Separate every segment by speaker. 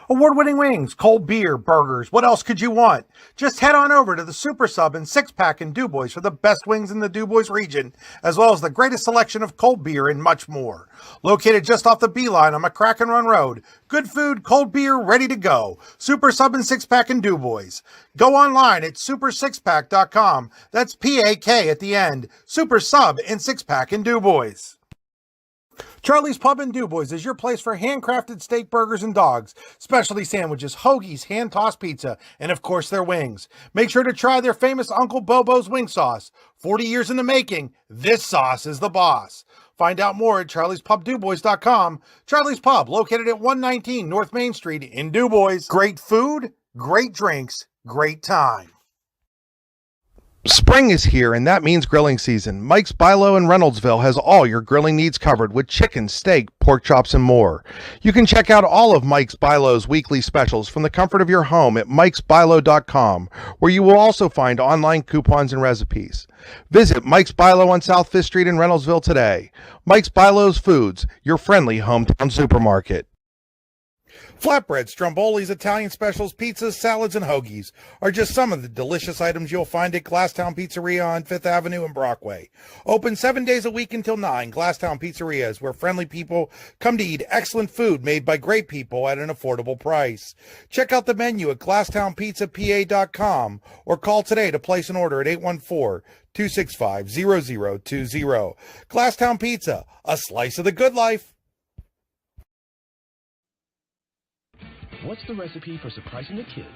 Speaker 1: Award-winning wings, cold beer, burgers. What else could you want? Just head on over to the Super Sub and Six Pack in DuBois for the best wings in the DuBois region, as well as the greatest selection of cold beer and much more. Located just off the Beeline on McCracken Run Road. Good food, cold beer, ready to go. Super Sub and Six Pack in DuBois. Go online at supersixpack.com. That's P-A-K at the end. Super Sub and Six Pack in DuBois. Charlie's Pub in DuBois is your place for handcrafted steak burgers and dogs, specialty sandwiches, hoagies, hand-tossed pizza, and of course their wings. Make sure to try their famous Uncle Bobo's wing sauce. 40 years in the making, this sauce is the boss. Find out more at charliespubdubois.com. Charlie's Pub, located at 119 North Main Street in DuBois. Great food, great drinks, great time. Spring is here, and that means grilling season. Mike's Bilo in Reynoldsville has all your grilling needs covered with chicken, steak, pork chops, and more. You can check out all of Mike's Bilo's weekly specials from the comfort of your home at mikesbilo.com, where you will also find online coupons and recipes. Visit Mike's Bilo on South 5th Street in Reynoldsville today. Mike's Bilo's Foods, your friendly hometown supermarket. Flatbreads, strombolis, Italian specials, pizzas, salads, and hoagies are just some of the delicious items you'll find at Glasstown Pizzeria on 5th Avenue and Brockway. Open 7 days a week until 9, Glasstown Pizzeria is where friendly people come to eat excellent food made by great people at an affordable price. Check out the menu at glasstownpizzapa.com or call today to place an order at 814-265-0020. Glasstown Pizza, a slice of the good life.
Speaker 2: What's the recipe for surprising the kids,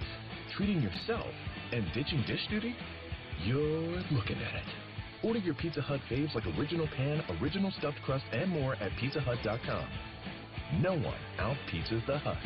Speaker 2: treating yourself, and ditching dish duty? You're looking at it. Order your Pizza Hut faves like original pan, original stuffed crust, and more at pizzahut.com. No one out-pizzas the Hut.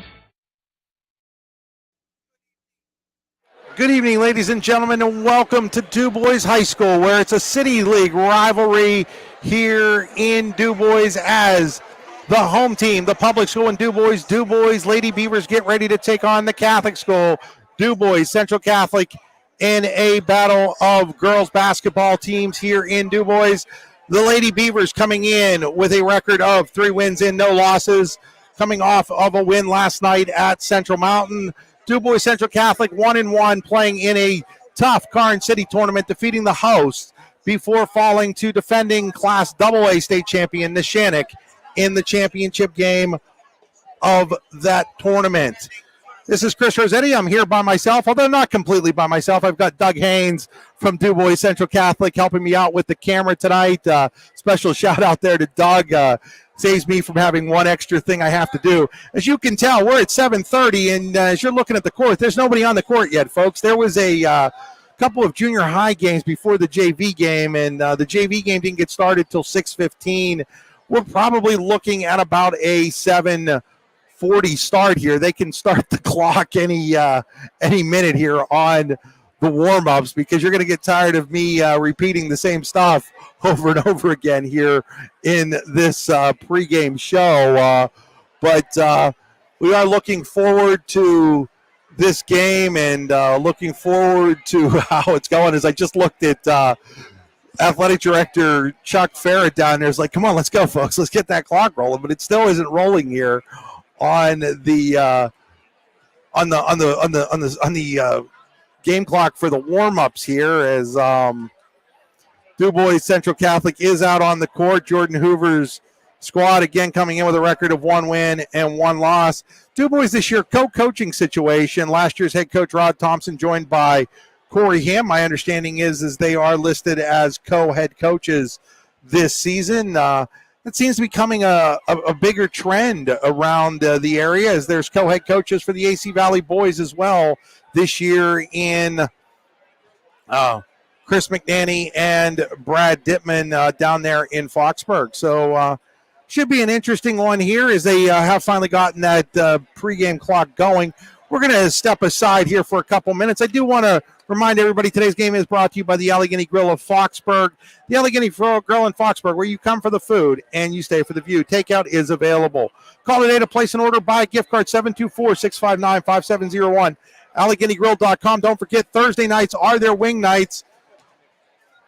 Speaker 1: Good evening, ladies and gentlemen, and welcome to DuBois High School, where it's a City League rivalry here in DuBois as the home team, the public school in DuBois Lady Beavers get ready to take on the Catholic school, DuBois Central Catholic, in a battle of girls basketball teams here in DuBois. The Lady Beavers coming in with a record of 3 wins and no losses, coming off of a win last night at Central Mountain. DuBois Central Catholic 1-1, playing in a tough Karn City tournament, defeating the host before falling to defending Class AA state champion Neshannock in the championship game of that tournament. This is Chris Rossetti. I'm here by myself, although not completely by myself. I've got Doug Haynes from DuBois Central Catholic helping me out with the camera tonight. Special shout out there to Doug. Saves me from having one extra thing I have to do. As you can tell, we're at 7:30, and as you're looking at the court, there's nobody on the court yet, folks. There was a couple of junior high games before the JV game, and the JV game didn't get started till 6:15. We're probably looking at about a 7:40 start here. They can start the clock any minute here on the warm-ups, because you're going to get tired of me repeating the same stuff over and over again here in this pregame show. But we are looking forward to this game and looking forward to how it's going. As I just looked at Athletic Director Chuck Farrett down there, is like, come on, let's go, folks. Let's get that clock rolling. But it still isn't rolling here on the game clock for the warm-ups here, as DuBois Central Catholic is out on the court. Jordan Hoover's squad again coming in with a record of 1 win and 1 loss. DuBois this year co-coaching situation. Last year's head coach Rod Thompson joined by Corey Ham. My understanding is they are listed as co-head coaches this season. It seems to be becoming a bigger trend around the area, as there's co-head coaches for the AC Valley boys as well this year in Chris McNanny and Brad Dittman down there in Foxburg. So should be an interesting one here, as they have finally gotten that pregame clock going. We're going to step aside here for a couple minutes. I do want to remind everybody today's game is brought to you by the Allegheny Grill of Foxburg. The Allegheny Grill in Foxburg, where you come for the food and you stay for the view. Takeout is available. Call today to place an order. Buy a gift card, 724-659-5701. AlleghenyGrill.com. Don't forget, Thursday nights are their wing nights.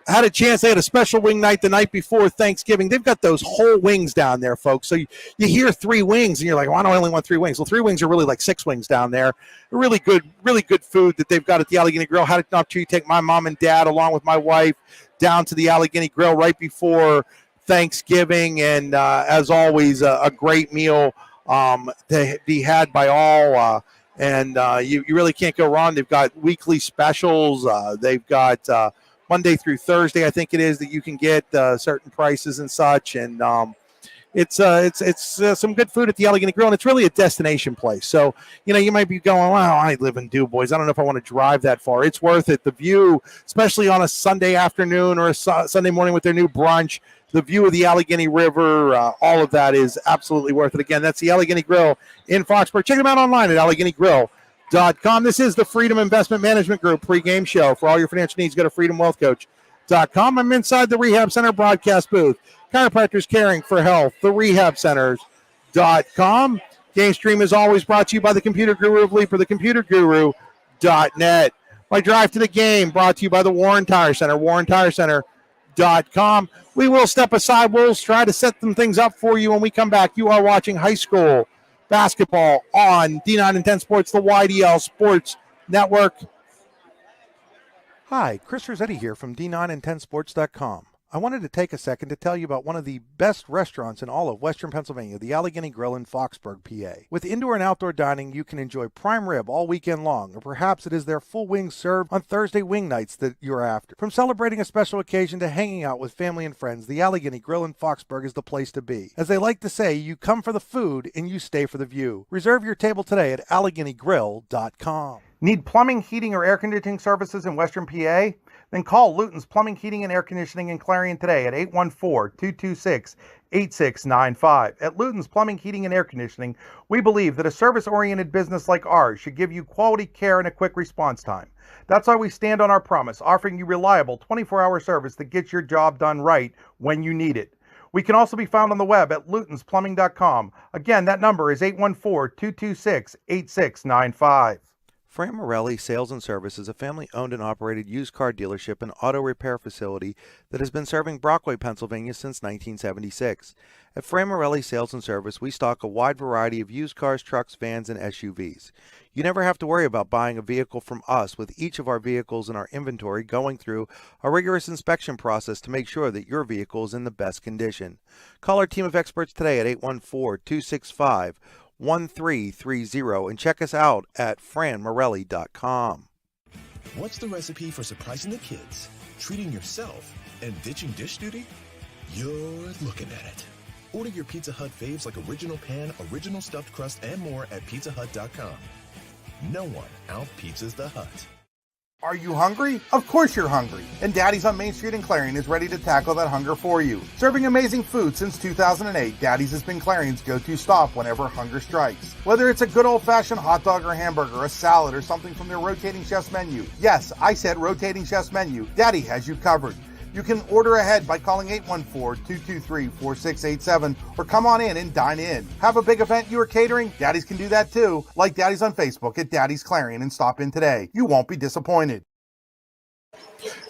Speaker 1: had a chance. They had a special wing night the night before Thanksgiving. They've got those whole wings down there, folks. So you hear 3 wings, and you're like, well, I only want 3 wings. Well, 3 wings are really like 6 wings down there. Really good food that they've got at the Allegheny Grill. Had an opportunity to take my mom and dad along with my wife down to the Allegheny Grill right before Thanksgiving, and as always, a great meal to be had by all. You really can't go wrong. They've got weekly specials. They've got Monday through Thursday, I think it is, that you can get certain prices and such. And it's some good food at the Allegheny Grill, and it's really a destination place. So, you might be going, wow, I live in DuBois. I don't know if I want to drive that far. It's worth it. The view, especially on a Sunday afternoon or a Sunday morning with their new brunch, the view of the Allegheny River, all of that is absolutely worth it. Again, that's the Allegheny Grill in Foxborough. Check them out online at AlleghenyGrill.com. This is the Freedom Investment Management Group pregame show. For all your financial needs, go to freedomwealthcoach.com. I'm inside the Rehab Center broadcast booth. Chiropractors caring for health, the rehabcenters.com. Game stream is always brought to you by the Computer Guru of Leaper, thecomputerguru.net. My drive to the game brought to you by the Warren Tire Center, warrentirecenter.com. We will step aside. We'll try to set some things up for you when we come back. You are watching high school basketball on D9 and 10 Sports, the YDL Sports Network. Hi, Chris Rossetti here from D9 and 10sports.com. I wanted to take a second to tell you about one of the best restaurants in all of Western Pennsylvania, the Allegheny Grill in Foxburg, PA. With indoor and outdoor dining, you can enjoy prime rib all weekend long, or perhaps it is their full wings served on Thursday wing nights that you're after. From celebrating a special occasion to hanging out with family and friends, the Allegheny Grill in Foxburg is the place to be. As they like to say, you come for the food and you stay for the view. Reserve your table today at AlleghenyGrill.com. Need plumbing, heating, or air conditioning services in Western PA? Then call Luton's Plumbing, Heating, and Air Conditioning in Clarion today at 814-226-8695. At Luton's Plumbing, Heating, and Air Conditioning, we believe that a service-oriented business like ours should give you quality care and a quick response time. That's why we stand on our promise, offering you reliable 24-hour service that gets your job done right when you need it. We can also be found on the web at lutonsplumbing.com. Again, that number is 814-226-8695. Fran Morelli Sales and Service is a family-owned and operated used car dealership and auto repair facility that has been serving Brockway, Pennsylvania since 1976. At Fran Morelli Sales and Service, we stock a wide variety of used cars, trucks, vans, and SUVs. You never have to worry about buying a vehicle from us, with each of our vehicles in our inventory going through a rigorous inspection process to make sure that your vehicle is in the best condition. Call our team of experts today at 814-265-1330 and check us out at franmorelli.com.
Speaker 2: What's the recipe for surprising the kids, treating yourself, and ditching dish duty? You're looking at it. Order your Pizza Hut faves like original pan, original stuffed crust, and more at pizzahut.com. No one out-pizzas the Hut.
Speaker 3: Are you hungry? Of course you're hungry. And Daddy's on Main Street in Clarion is ready to tackle that hunger for you. Serving amazing food since 2008, Daddy's has been Clarion's go-to stop whenever hunger strikes. Whether it's a good old-fashioned hot dog or hamburger, a salad, or something from their rotating chef's menu. Yes, I said rotating chef's menu. Daddy has you covered. You can order ahead by calling 814-223-4687 or come on in and dine in. Have a big event you are catering? Daddy's can do that too. Like Daddy's on Facebook at Daddy's Clarion and stop in today. You won't be disappointed.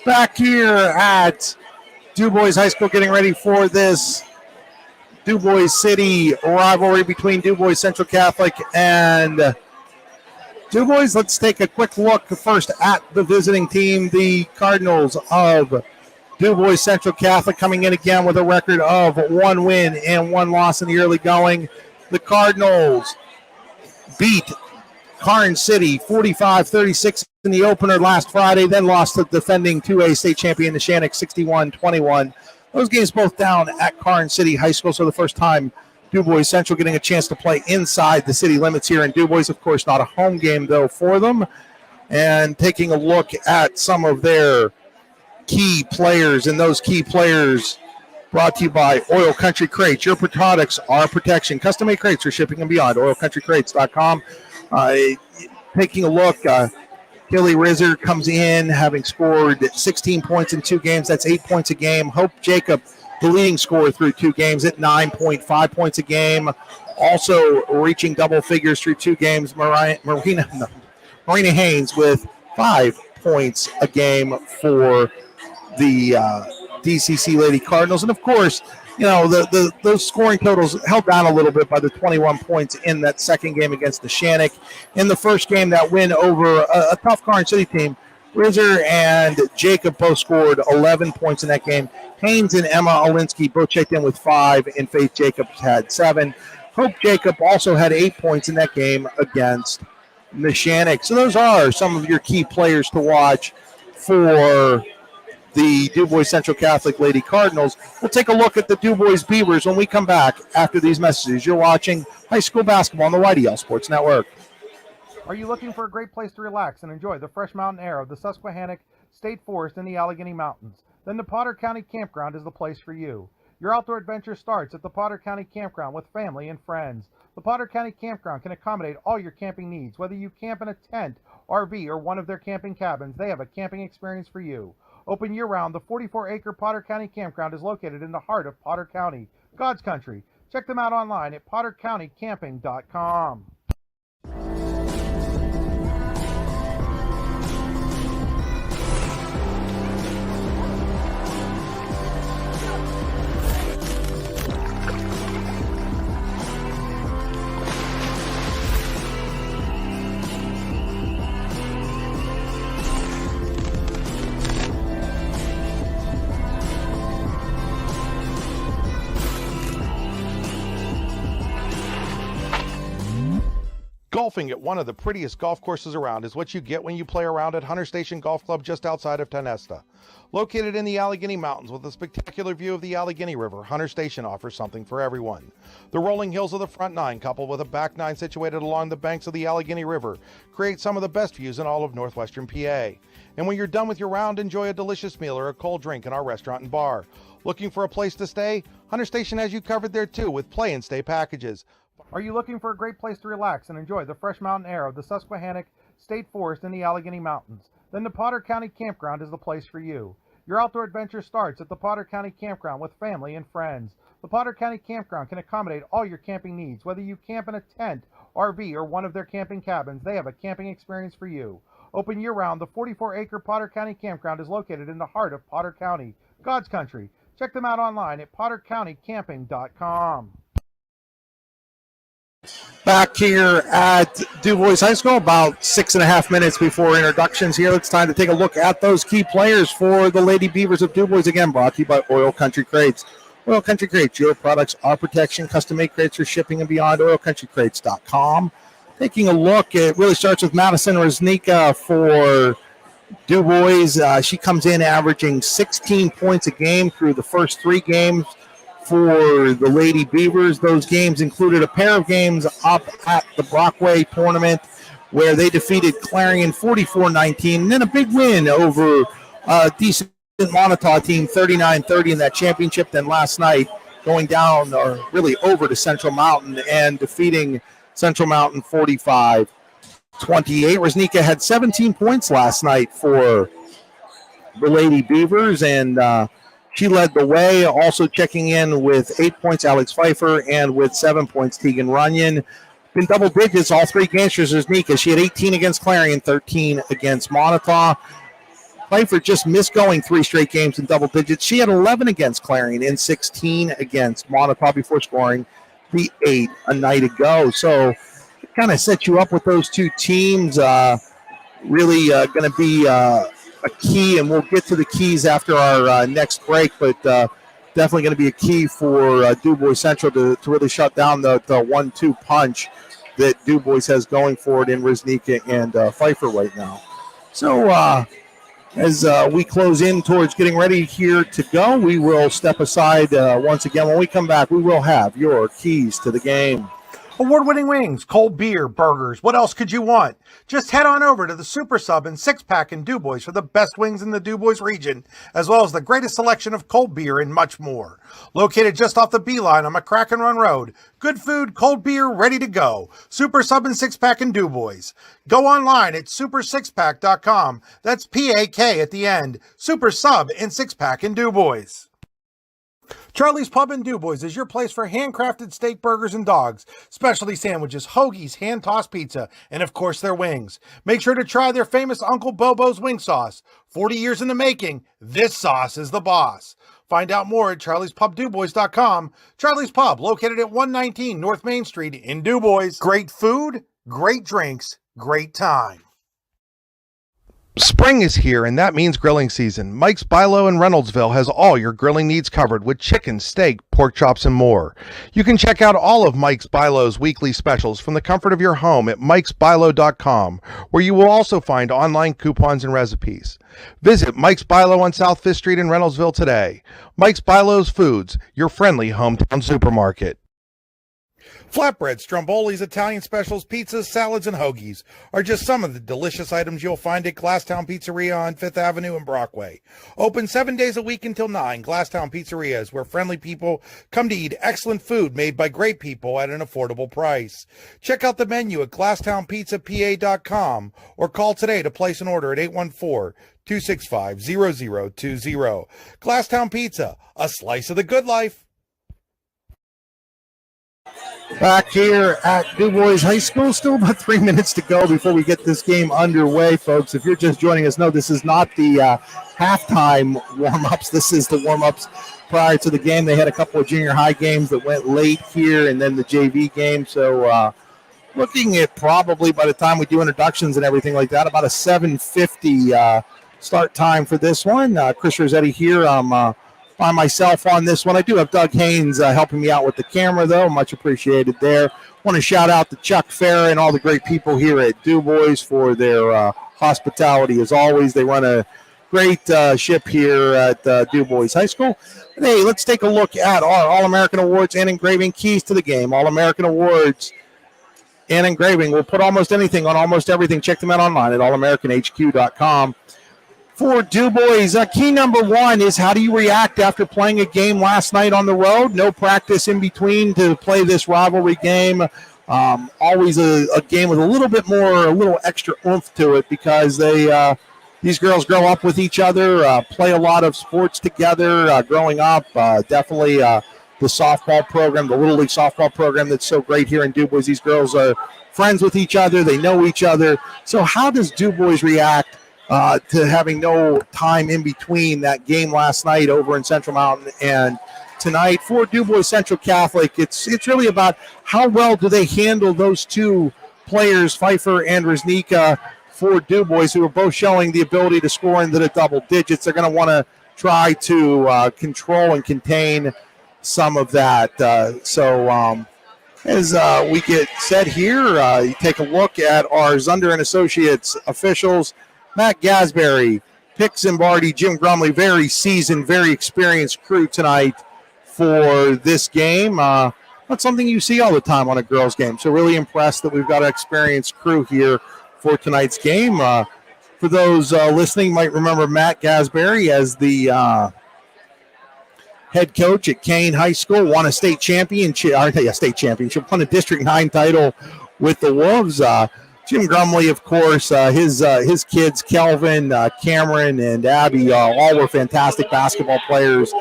Speaker 1: Back here at DuBois High School, getting ready for this DuBois City rivalry between DuBois Central Catholic and DuBois. Let's take a quick look first at the visiting team, the Cardinals of DuBois Central Catholic, coming in again with a record of 1 win and 1 loss in the early going. The Cardinals beat Karn City 45-36 in the opener last Friday, then lost to defending 2A state champion Neshannock 61-21. Those games both down at Karn City High School, so the first time DuBois Central getting a chance to play inside the city limits here in DuBois. Of course, not a home game, though, for them. And taking a look at some of their key players, and those key players brought to you by Oil Country Crates. Your products, our protection. Custom-made crates for shipping and beyond. OilCountryCrates.com. Taking a look, Hilly Rizzer comes in having scored 16 points in 2 games. That's 8 points a game. Hope Jacob, the leading scorer through 2 games, at 9.5 points a game. Also reaching double figures through 2 games, Marina Haynes with 5 points a game for the DCC Lady Cardinals. And of course, those scoring totals held down a little bit by the 21 points in that second game against the Shannick. In the first game, that win over a tough Garden City team, Rizzer and Jacob both scored 11 points in that game. Haynes and Emma Olinsky both checked in with 5, and Faith Jacobs had 7. Hope Jacob also had 8 points in that game against the Shannick. So those are some of your key players to watch for the DuBois Central Catholic Lady Cardinals. We'll take a look at the DuBois Beavers when we come back after these messages. You're watching high school basketball on the YDL Sports Network.
Speaker 3: Are you looking for a great place to relax and enjoy the fresh mountain air of the Susquehannock State Forest and the Allegheny Mountains? Then the Potter County Campground is the place for you. Your outdoor adventure starts at the Potter County Campground with family and friends. The Potter County Campground can accommodate all your camping needs. Whether you camp in a tent, RV, or one of their camping cabins, they have a camping experience for you. Open year-round, the 44-acre Potter County Campground is located in the heart of Potter County, God's country. Check them out online at pottercountycamping.com. Golfing at one of the prettiest golf courses around is what you get when you play around at Hunter Station Golf Club just outside of Tonesta. Located in the Allegheny Mountains with a spectacular view of the Allegheny River, Hunter Station offers something for everyone. The rolling hills of the front nine, coupled with a back nine situated along the banks of the Allegheny River, create some of the best views in all of northwestern PA. And when you're done with your round, enjoy a delicious meal or a cold drink in our restaurant and bar. Looking for a place to stay? Hunter Station has you covered there too with play and stay packages. Are you looking for a great place to relax and enjoy the fresh mountain air of the Susquehannock State Forest and the Allegheny Mountains? Then the Potter County Campground is the place for you. Your outdoor adventure starts at the Potter County Campground with family and friends. The Potter County Campground can accommodate all your camping needs. Whether you camp in a tent, RV, or one of their camping cabins, they have a camping experience for you. Open year-round, the 44-acre Potter County Campground is located in the heart of Potter County, God's country. Check them out online at pottercountycamping.com.
Speaker 1: Back here at DuBois High School, about 6.5 minutes before introductions here. It's time to take a look at those key players for the Lady Beavers of DuBois. Again, brought to you by Oil Country Crates. Oil Country Crates, your products, our protection, custom-made crates for shipping and beyond, oilcountrycrates.com. Taking a look, it really starts with Madison Reznicka for DuBois. She comes in averaging 16 points a game through the first 3 games for the Lady Beavers. Those games included a pair of games up at the Brockway tournament where they defeated Clarion 44-19, and then a big win over a decent Montauk team 39-30 in that championship. Then last night going down, or really over to Central Mountain and defeating Central Mountain 45-28. Reznicka had 17 points last night for the Lady Beavers, and she led the way. Also checking in with 8 points, Alex Pfeiffer, and with 7 points, Tegan Runyon. In double digits all 3 games for Reznicka. She had 18 against Clarion, 13 against Montauk. Pfeiffer just missed going 3 straight games in double digits. She had 11 against Clarion and 16 against Montauk before scoring the 8 a night ago. So it kind of sets you up with those 2 teams. Really going to be a key, and we'll get to the keys after our next break, but definitely going to be a key for DuBois Central to really shut down the 1-2 punch that DuBois has going for it in Reznicka and Pfeiffer right now. So as we close in towards getting ready here to go, we will step aside once again. When we come back, we will have your keys to the game.
Speaker 3: Award-winning wings, cold beer, burgers. What else could you want? Just head on over to the Super Sub and 6-Pack in DuBois for the best wings in the DuBois region, as well as the greatest selection of cold beer and much more. Located just off the Beeline on McCracken Run Road. Good food, cold beer, ready to go. Super Sub and 6-Pack in DuBois. Go online at super6pack.com. That's P-A-K at the end. Super Sub and 6-Pack in DuBois. Charlie's Pub in DuBois is your place for handcrafted steak burgers and dogs, specialty sandwiches, hoagies, hand-tossed pizza, and of course their wings. Make sure to try their famous Uncle Bobo's wing sauce. 40 years in the making, this sauce is the boss. Find out more at charliespubdubois.com. Charlie's Pub, located at 119 North Main Street in DuBois. Great food, great drinks, great time. Spring is here, and that means grilling season. Mike's Bilo in Reynoldsville has all your grilling needs covered with chicken, steak, pork chops, and more. You can check out all of Mike's Bilo's weekly specials from the comfort of your home at mikesbilo.com, where you will also find online coupons and recipes. Visit Mike's Bilo on South 5th Street in Reynoldsville today. Mike's Bilo's Foods, your friendly hometown supermarket. Flatbreads, strombolis, Italian specials, pizzas, salads, and hoagies are just some of the delicious items you'll find at Glasstown Pizzeria on 5th Avenue and Brockway. Open 7 days a week until 9, Glasstown Pizzeria is where friendly people come to eat excellent food made by great people at an affordable price. Check out the menu at glasstownpizzapa.com or call today to place an order at 814-265-0020. Glasstown Pizza, a slice of the good life.
Speaker 1: Back here at DuBois High School, still about 3 minutes to go before we get this game underway, folks. If you're just joining us, no, this is not the halftime warm-ups. This is the warm-ups prior to the game. They had a couple of junior high games that went late here, and then the JV game. So looking at probably by the time we do introductions and everything like that, about a 7:50 start time for this one. Chris Rossetti here. I'm by myself on this one. I do have Doug Haynes helping me out with the camera, though. Much appreciated there. Want to shout out to Chuck Farah and all the great people here at DuBois for their hospitality. As always, they run a great ship here at DuBois High School. And hey, let's take a look at our All-American Awards and engraving keys to the game. All-American Awards and engraving. We'll put almost anything on almost everything. Check them out online at allamericanhq.com. For DuBois, key number one is how do you react after playing a game last night on the road? No practice in between to play this rivalry game. Always a game with a little extra oomph to it because these girls grow up with each other, play a lot of sports together growing up. Definitely the softball program, the Little League softball program that's so great here in DuBois. These girls are friends with each other. They know each other. So how does DuBois react to having no time in between that game last night over in Central Mountain and tonight? For DuBois Central Catholic, it's really about how well do they handle those two players, Pfeiffer and Reznika, for DuBois, who are both showing the ability to score into the double digits. They're going to want to try to control and contain some of that. As we get set here, you take a look at our Zunder and Associates officials. Matt Gasberry, Pick Zimbardi, Jim Grumley, very seasoned, very experienced crew tonight for this game. Not something you see all the time on a girls' game. So really impressed that we've got an experienced crew here for tonight's game. For those listening, might remember Matt Gasberry as the head coach at Kane High School, won a state championship, won a District 9 title with the Wolves. Jim Grumley, of course, his kids, Kelvin, Cameron, and Abby, all were fantastic basketball players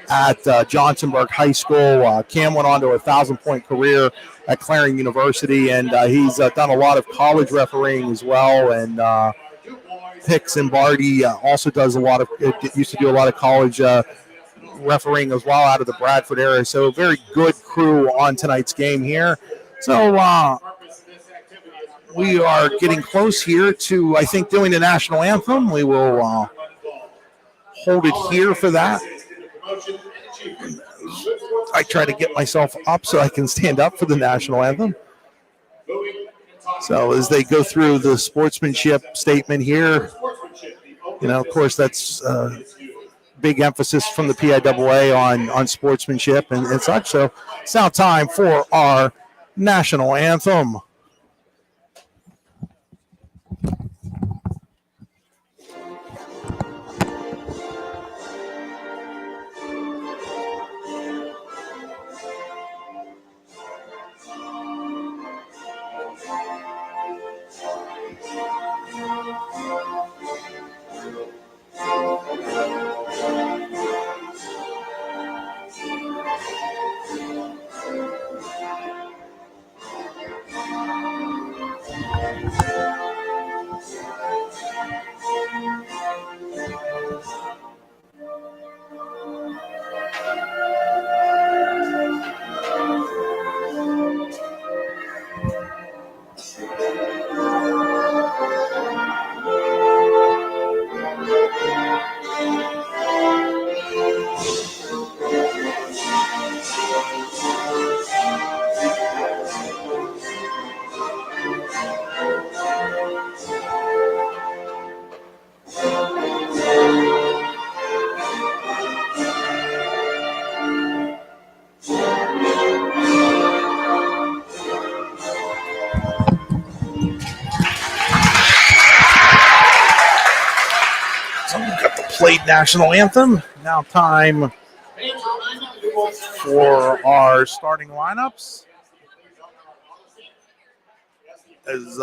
Speaker 1: at Johnsonburg High School. Cam went on to a 1,000-point career at Clarion University, and he's done a lot of college refereeing as well. And Pick Zimbardi also does used to do a lot of college refereeing as well out of the Bradford area. So a very good crew on tonight's game here. So we are getting close here to, I think, doing the national anthem. We will hold it here for that. I try to get myself up so I can stand up for the national anthem. So as they go through the sportsmanship statement here, of course, that's big emphasis from the PIAA on sportsmanship and such. So it's now time for our national anthem. played national anthem. Now time for our starting lineups. As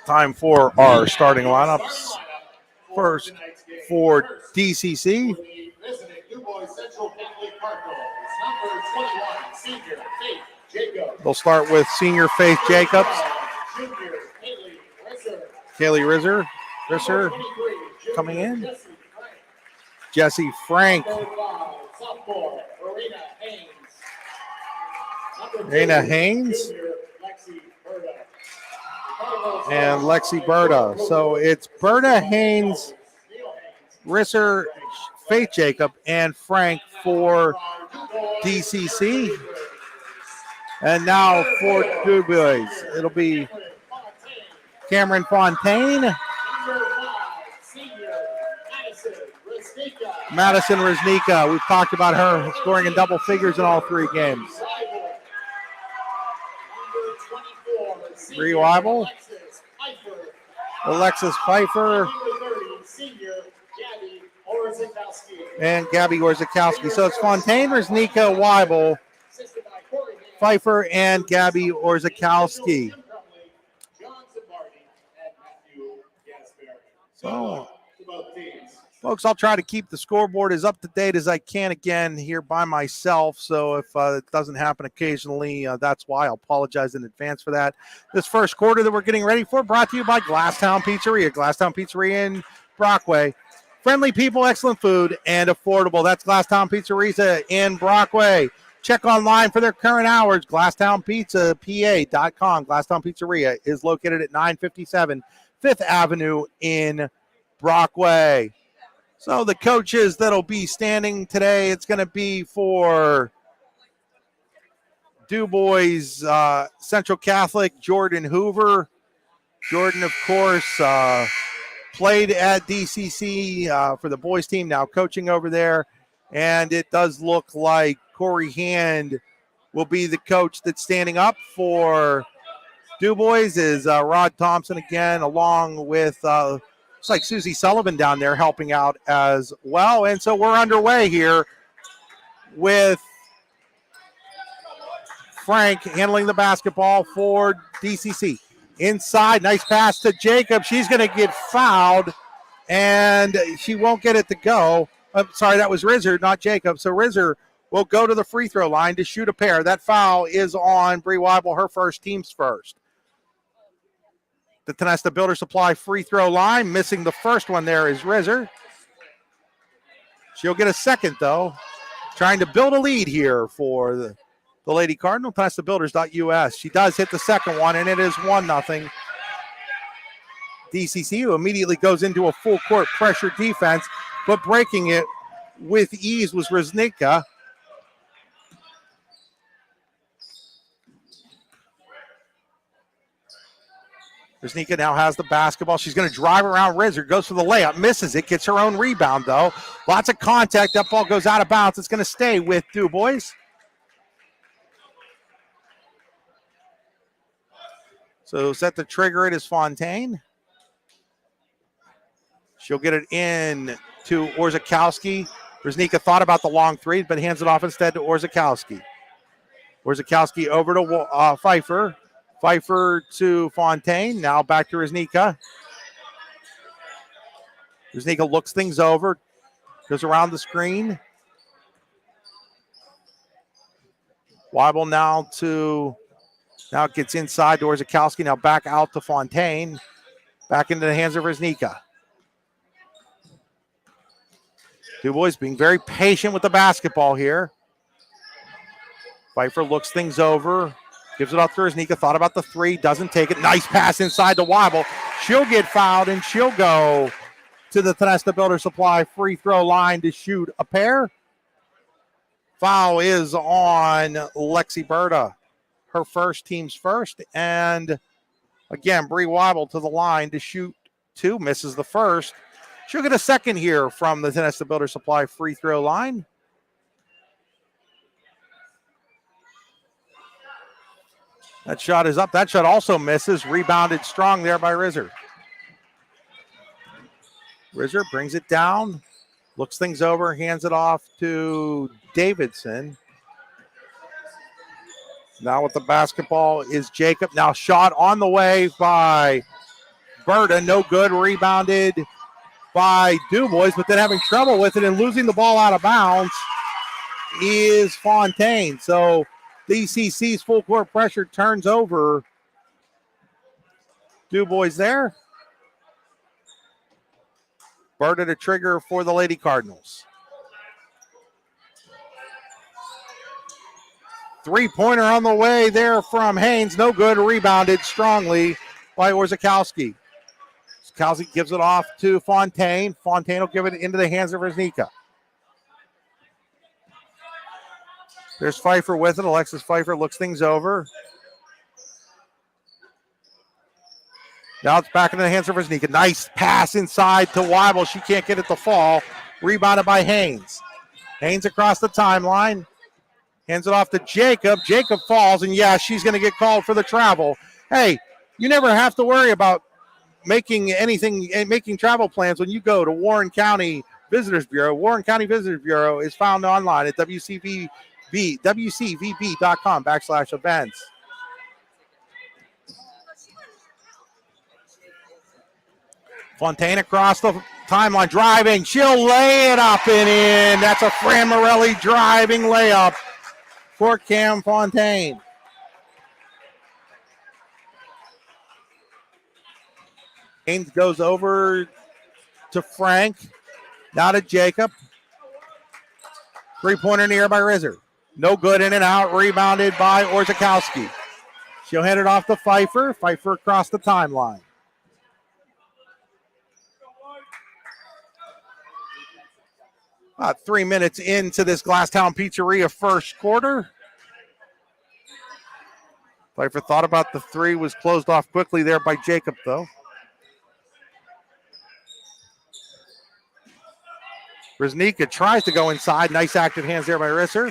Speaker 1: time for our starting lineups. First for DCC. They'll start with senior Faith Jacobs, Kaylee Risser coming in, Jesse Frank, Raina Haynes, and Lexi Berta. So it's Berta Haynes, Risser, Faith Jacob, and Frank for DCC. And now for DuBois, it'll be Cameron Fontaine, Madison Reznicka. We've talked about her scoring in double figures in all 3 games. Bree Weibel, Alexis Pfeiffer, and Gabby Orzakowski. So it's Fontaine, Reznicka, Weibel, Pfeiffer, and Gabby Orzakowski. So, folks, I'll try to keep the scoreboard as up to date as I can again here by myself. So if it doesn't happen occasionally, that's why. I'll apologize in advance for that. This first quarter that we're getting ready for brought to you by Glasstown Pizzeria. Glasstown Pizzeria in Brockway. Friendly people, excellent food, and affordable. That's Glasstown Pizzeria in Brockway. Check online for their current hours, GlasstownPizzaPA.com. Glasstown Pizzeria is located at 957 5th Avenue in Brockway. So the coaches that'll be standing today, it's going to be for DuBois Central Catholic, Jordan Hoover. Jordan, of course, played at DCC for the boys team, now coaching over there. And it does look like Corey Hand will be the coach that's standing up for DuBois. Is Rod Thompson again, along with looks like Susie Sullivan down there helping out as well. And so we're underway here with Frank handling the basketball for DCC. Inside, nice pass to Jacob. She's going to get fouled, and she won't get it to go. I'm sorry, that was Risser, not Jacob. So Risser will go to the free throw line to shoot a pair. That foul is on Bree Weibel, her first, team's first. The Tonesta Builder Supply free throw line. Missing the first one there is Risser. She'll get a second, though. Trying to build a lead here for the Lady Cardinal. TonestaBuilders.us. She does hit the second one, and it is 1-0. DCC, who immediately goes into a full court pressure defense, but breaking it with ease was Reznicka. Reznicka now has the basketball. She's going to drive around Risser, goes for the layup, misses it, gets her own rebound, though. Lots of contact. That ball goes out of bounds. It's going to stay with DuBois. So set to trigger it is Fontaine. She'll get it in to Orzakowski. Reznicka thought about the long three, but hands it off instead to Orzakowski. Orzakowski over to Pfeiffer. Pfeiffer to Fontaine. Now back to Reznicka. Reznicka looks things over. Goes around the screen. Weibel now gets inside to Orzakowski. Now back out to Fontaine. Back into the hands of Reznicka. DuBois being very patient with the basketball here. Pfeiffer looks things over. Gives it off to Reznicka. Thought about the three. Doesn't take it. Nice pass inside to Weibel. She'll get fouled, and she'll go to the Tonesta Builder Supply free throw line to shoot a pair. Foul is on Lexi Berta. Her first, team's first. And again, Bree Weibel to the line to shoot two. Misses the first. She'll get a second here from the Tonesta Builder Supply free throw line. That shot is up. That shot also misses. Rebounded strong there by Rizzer. Rizzer brings it down, looks things over, hands it off to Davidson. Now with the basketball is Jacob. Now shot on the way by Berta. No good. Rebounded by DuBois, but then having trouble with it and losing the ball out of bounds is Fontaine. So DCC's full court pressure turns over DuBois there. Berta to trigger for the Lady Cardinals. Three-pointer on the way there from Haynes. No good. Rebounded strongly by Orzakowski. Orzakowski gives it off to Fontaine. Fontaine will give it into the hands of Reznicka. There's Pfeiffer with it. Alexis Pfeiffer looks things over. Now it's back into the hands of Reznicka. Nice pass inside to Weibel. She can't get it to fall. Rebounded by Haynes. Haynes across the timeline. Hands it off to Jacob. Jacob falls, and yeah, she's going to get called for the travel. Hey, you never have to worry about making travel plans when you go to Warren County Visitors Bureau. Warren County Visitors Bureau is found online at wcvb.com/events. Fontaine across the timeline, driving. She'll lay it up and in. That's a Fran Morelli driving layup for Cam Fontaine. Haynes goes over to Frank. Now to Jacob. Three-pointer in the air by Rizzer. No good, in and out. Rebounded by Orzakowski. She'll hand it off to Pfeiffer. Pfeiffer across the timeline. About 3 minutes into this Glasstown Pizzeria first quarter. Pfeiffer thought about the three, was closed off quickly there by Jacob, though. Reznicka tries to go inside. Nice active hands there by Risser.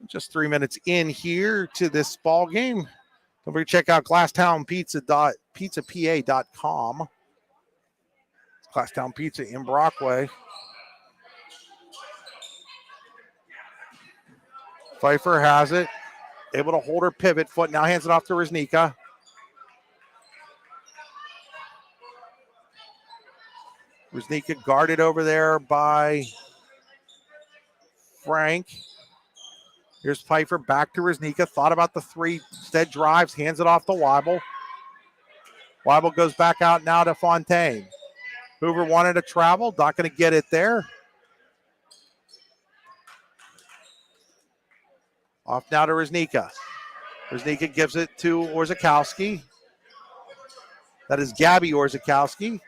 Speaker 1: Just 3 minutes in here to this ball game. Don't forget to check out glasstownpizza.pizzapa.com. Glasstown Pizza in Brockway. Pfeiffer has it. Able to hold her pivot foot. Now hands it off to Reznicka. Reznicka guarded over there by Frank. Here's Pfeiffer back to Reznicka. Thought about the three. Instead drives. Hands it off to Weibel. Weibel goes back out now to Fontaine. Hoover wanted to travel. Not going to get it there. Off now to Reznicka. Reznicka gives it to Orzakowski. That is Gabby Orzakowski.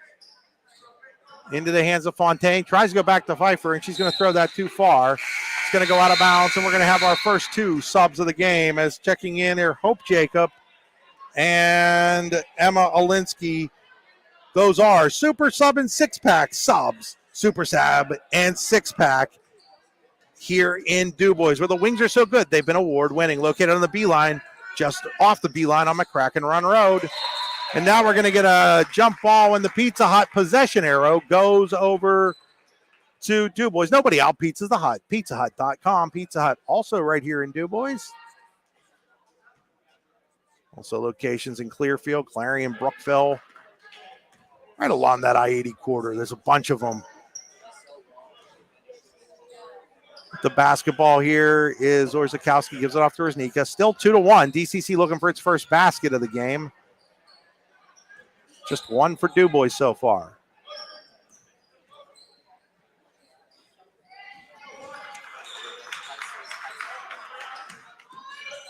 Speaker 1: Into the hands of Fontaine. Tries to go back to Pfeiffer, and she's going to throw that too far. It's going to go out of bounds, and we're going to have our first two subs of the game as checking in here, Hope Jacob and Emma Olinsky. Those are Super Sub and Six-Pack subs. Super Sub and Six-Pack here in DuBois, where the wings are so good. They've been award-winning. Located on the B-line, just off the B-line on McCracken Run Road. And now we're going to get a jump ball when the Pizza Hut possession arrow goes over to DuBois. Nobody out pizzas the Hut. PizzaHut.com. Pizza Hut also right here in DuBois. Also locations in Clearfield, Clarion, Brookville. Right along that I-80 corridor. There's a bunch of them. The basketball here is Orzakowski. Gives it off to Reznicka. Still 2-1. DCC looking for its first basket of the game. Just one for DuBois so far.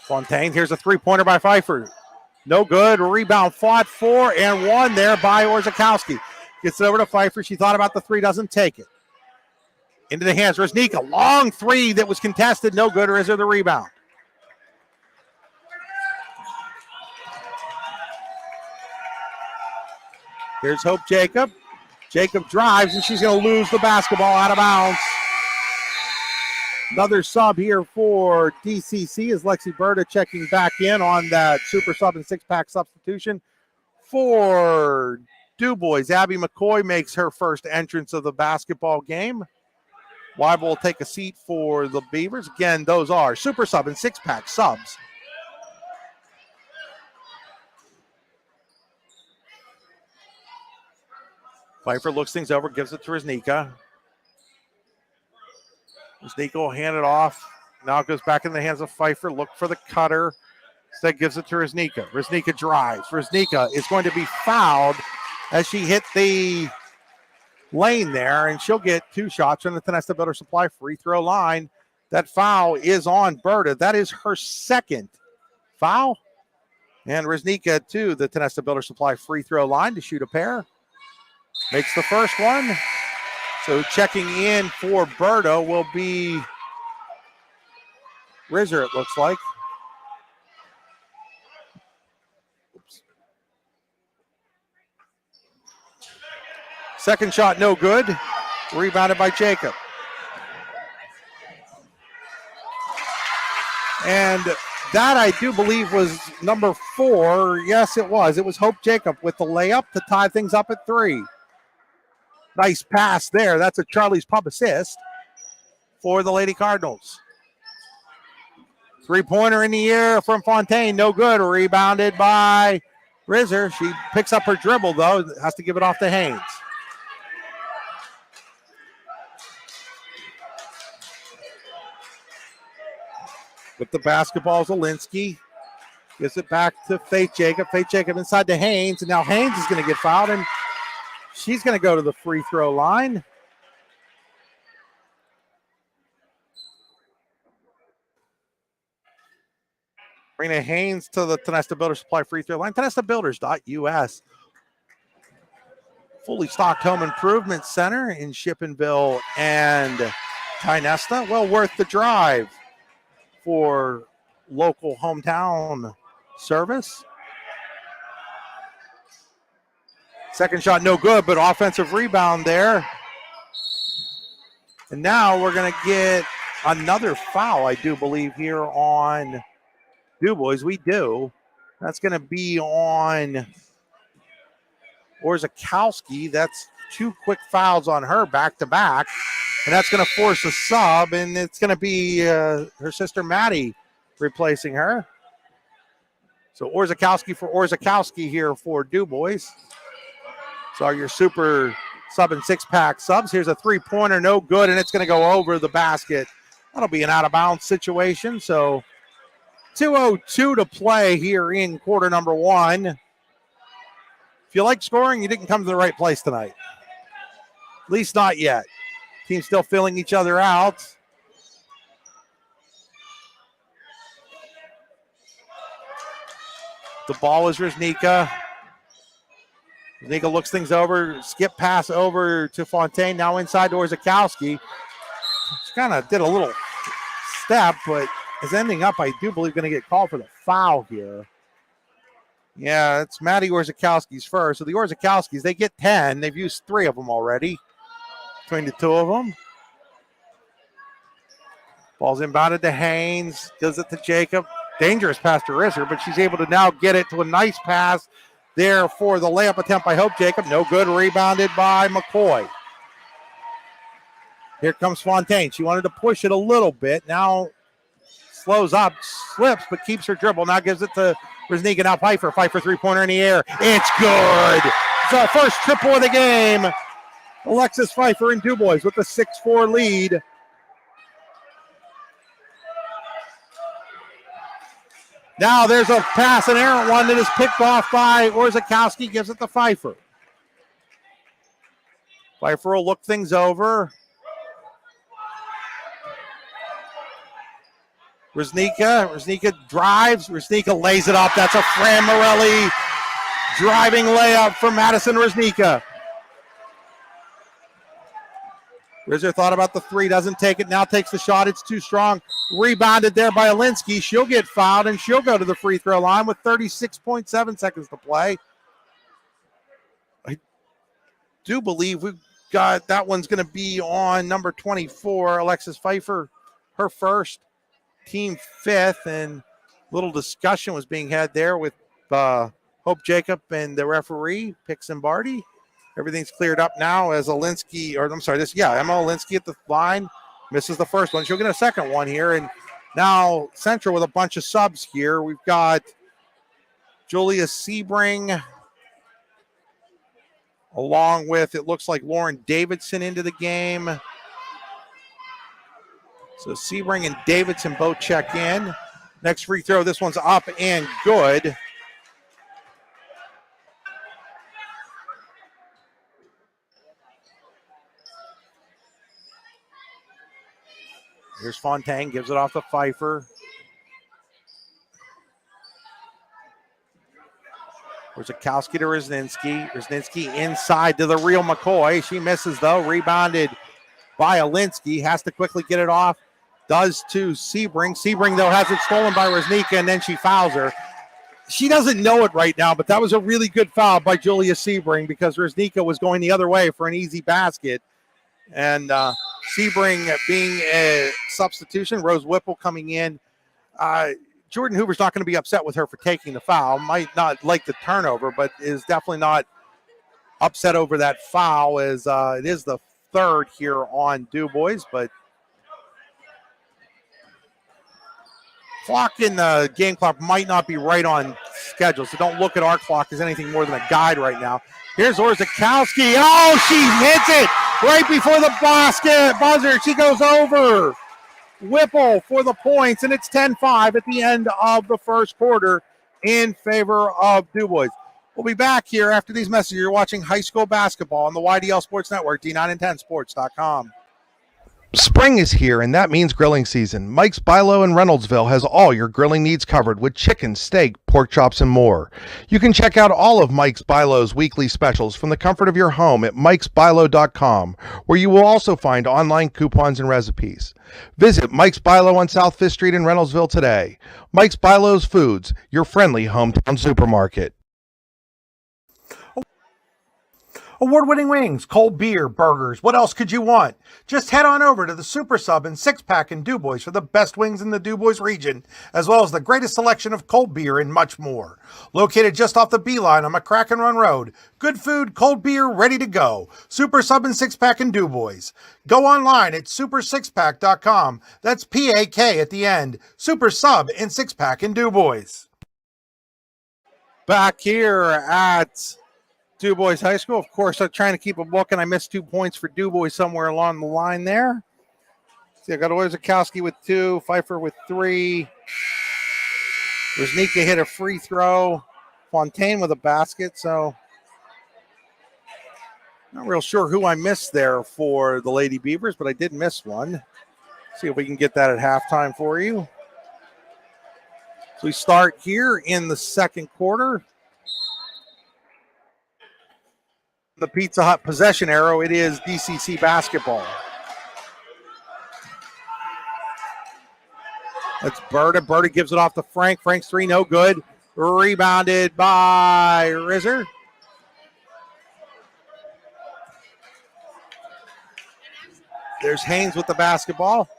Speaker 1: Fontaine, here's a three-pointer by Pfeiffer. No good. Rebound fought for and won there by Orzakowski. Gets it over to Pfeiffer. She thought about the three, doesn't take it. Into the hands. Reznicka, long three that was contested. No good. Or is there the rebound? Here's Hope Jacob. Jacob drives, and she's going to lose the basketball out of bounds. Another sub here for DCC is Lexi Berta checking back in on that super sub and six-pack substitution. For DuBois, Abby McCoy makes her first entrance of the basketball game. Weibel will take a seat for the Beavers. Again, those are super sub and six-pack subs. Pfeiffer looks things over, gives it to Riznika. Riznika will hand it off. Now it goes back in the hands of Pfeiffer. Look for the cutter. Instead gives it to Riznika. Riznika drives. Riznika is going to be fouled as she hit the lane there, and she'll get 2 shots from the Tonesta Builder Supply free throw line. That foul is on Berta. That is her second foul. And Riznika to the Tonesta Builder Supply free throw line to shoot a pair. Makes the first one. So checking in for Berta will be Rizzer, it looks like. Oops. Second shot, no good. Rebounded by Jacob. And that, I do believe, was number 4. Yes, it was. It was Hope Jacob with the layup to tie things up at 3. Nice pass there. That's a Charlie's Pub assist for the Lady Cardinals. 3-pointer in the air from Fontaine. No good. Rebounded by Rizzer. She picks up her dribble, though. Has to give it off to Haynes. With the basketball, Zielinski gives it back to Faith Jacob. Faith Jacob inside to Haynes. And now Haynes is going to get fouled, and she's going to go to the free throw line. Marina Haynes to the Tonesta Builder Supply free throw line. TonestaBuilders.us. Fully stocked home improvement center in Shippenville and Tonesta. Well worth the drive for local hometown service. Second shot, no good, but offensive rebound there. And now we're going to get another foul, I do believe, here on DuBois. We do. That's going to be on Orzakowski. That's 2 quick fouls on her back-to-back. And that's going to force a sub, and it's going to be her sister Maddie replacing her. So Orzakowski for Orzakowski here for DuBois. So your super sub and 6-pack subs. Here's a 3-pointer, no good, and it's going to go over the basket. That'll be an out-of-bounds situation. So 2:02 to play here in quarter number 1. If you like scoring, you didn't come to the right place tonight. At least not yet. Team's still filling each other out. The ball is Riznika. Riznika looks things over. Skip pass over to Fontaine. Now inside to Orzakowski. She kind of did a little step, but is ending up, I do believe, going to get called for the foul here. Yeah, it's Maddie Orzakowski's first. So the Orzakowskis, they get 10. They've used 3 of them already between the 2 of them. Ball's inbounded to Haynes. Gives it to Jacob. Dangerous pass to Risser, but she's able to now get it to a nice pass there for the layup attempt by Hope Jacob. No good. Rebounded by McCoy. Here comes Fontaine. She wanted to push it a little bit. Now slows up, slips, but keeps her dribble. Now gives it to Riznika. Now Pfeiffer. Pfeiffer 3-pointer in the air. It's good. It's our first triple of the game. Alexis Pfeiffer and DuBois with a 6-4 lead. Now there's a pass, an errant one that is picked off by Orzakowski. Gives it to Pfeiffer. Pfeiffer will look things over. Riznika drives. Riznika lays it up. That's a Fran Morelli driving layup from Madison Riznika. Rizzer thought about the 3, doesn't take it. Now takes the shot. It's too strong. Rebounded there by Alinsky. She'll get fouled, and she'll go to the free throw line with 36.7 seconds to play. I do believe we've got that one's going to be on number 24, Alexis Pfeiffer, her first, team fifth, and little discussion was being had there with Hope Jacob and the referee, Pixenbardi. Everything's cleared up now as Emma Olinsky at the line. Misses the first one. She'll get a second one here. And now Central with a bunch of subs here. We've got Julia Sebring along with, it looks like, Lauren Davidson into the game. So Sebring and Davidson both check in. Next free throw, this one's up and good. Here's Fontaine, gives it off to Pfeiffer. Wojciechowski to Rosninski. Rosninski inside to the real McCoy. She misses though, rebounded by Olinsky. Has to quickly get it off. Does to Sebring. Sebring though has it stolen by Rosnika and then she fouls her. She doesn't know it right now, but that was a really good foul by Julia Sebring because Rosnika was going the other way for an easy basket. And Sebring being a substitution, Rose Whipple coming in. Jordan Hoover's not going to be upset with her for taking the foul. Might not like the turnover, but is definitely not upset over that foul as it is the third here on DuBois. But clock in the game clock might not be right on schedule, so don't look at our clock as anything more than a guide right now. Here's Orzakowski. Oh, she hits it right before the basket buzzer. She goes over. Whipple for the points, and it's 10-5 at the end of the first quarter in favor of DuBois. We'll be back here after these messages. You're watching high school basketball on the YDL Sports Network, D9and10sports.com.
Speaker 3: Spring is here, and that means grilling season. Mike's Bilo in Reynoldsville has all your grilling needs covered with chicken, steak, pork chops, and more. You can check out all of Mike's Bilo's weekly specials from the comfort of your home at mikesbilo.com, where you will also find online coupons and recipes. Visit Mike's Bilo on South 5th Street in Reynoldsville today. Mike's Bilo's Foods, your friendly hometown supermarket. Award-winning wings, cold beer, burgers. What else could you want? Just head on over to the Super Sub and 6-pack in DuBois for the best wings in the DuBois region, as well as the greatest selection of cold beer and much more. Located just off the Beeline on McCracken Run Road. Good food, cold beer, ready to go. Super Sub and 6-pack in DuBois. Go online at super6pack.com. That's P-A-K at the end. Super Sub and 6-pack in DuBois.
Speaker 1: Back here at DuBois High School. Of course, I'm trying to keep a book, and I missed 2 points for DuBois somewhere along the line there. See, I got Orzakowski with 2, Pfeiffer with 3. Rosnika hit a free throw. Fontaine with a basket, so not real sure who I missed there for the Lady Beavers, but I did miss one. See if we can get that at halftime for you. So we start here in the second quarter. The Pizza Hut possession arrow, it is DCC basketball. That's Berta. Berta gives it off to Frank. Frank's 3, no good. Rebounded by Rizzer. There's Haynes with the basketball.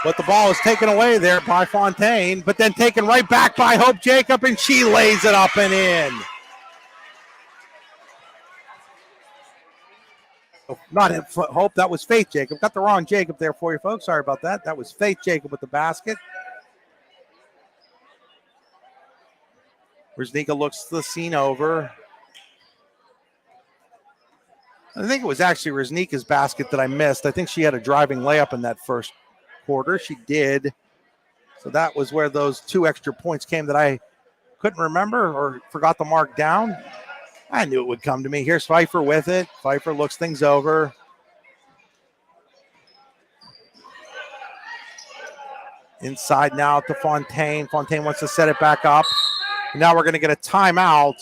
Speaker 1: But the ball is taken away there by Fontaine, but then taken right back by Hope Jacob, and she lays it up and in. Oh, not Hope, that was Faith Jacob. Got the wrong Jacob there for you folks. Sorry about that. That was Faith Jacob with the basket. Rosnika looks the scene over. I think it was actually Rosnika's basket that I missed. I think she had a driving layup in that first quarter. She did. So that was where those 2 extra points came that I couldn't remember or forgot to mark down. I knew it would come to me. Here's Pfeiffer with it. Pfeiffer looks things over. Inside now to Fontaine. Fontaine wants to set it back up. Now we're going to get a timeout.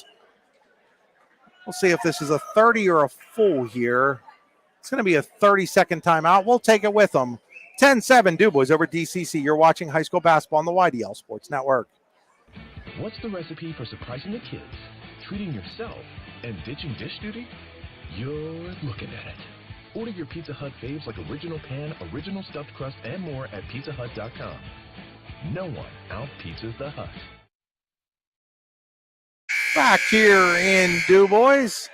Speaker 1: We'll see if this is a 30 or a full here. It's going to be a 30-second timeout. We'll take it with them. 10-7 DuBois over DCC. You're watching high school basketball on the YDL Sports Network.
Speaker 2: What's the recipe for surprising the kids, treating yourself, and ditching dish duty? You're looking at it. Order your Pizza Hut faves like original pan, original stuffed crust, and more at pizzahut.com. No one out-pizzas the Hut.
Speaker 1: Back here in DuBois,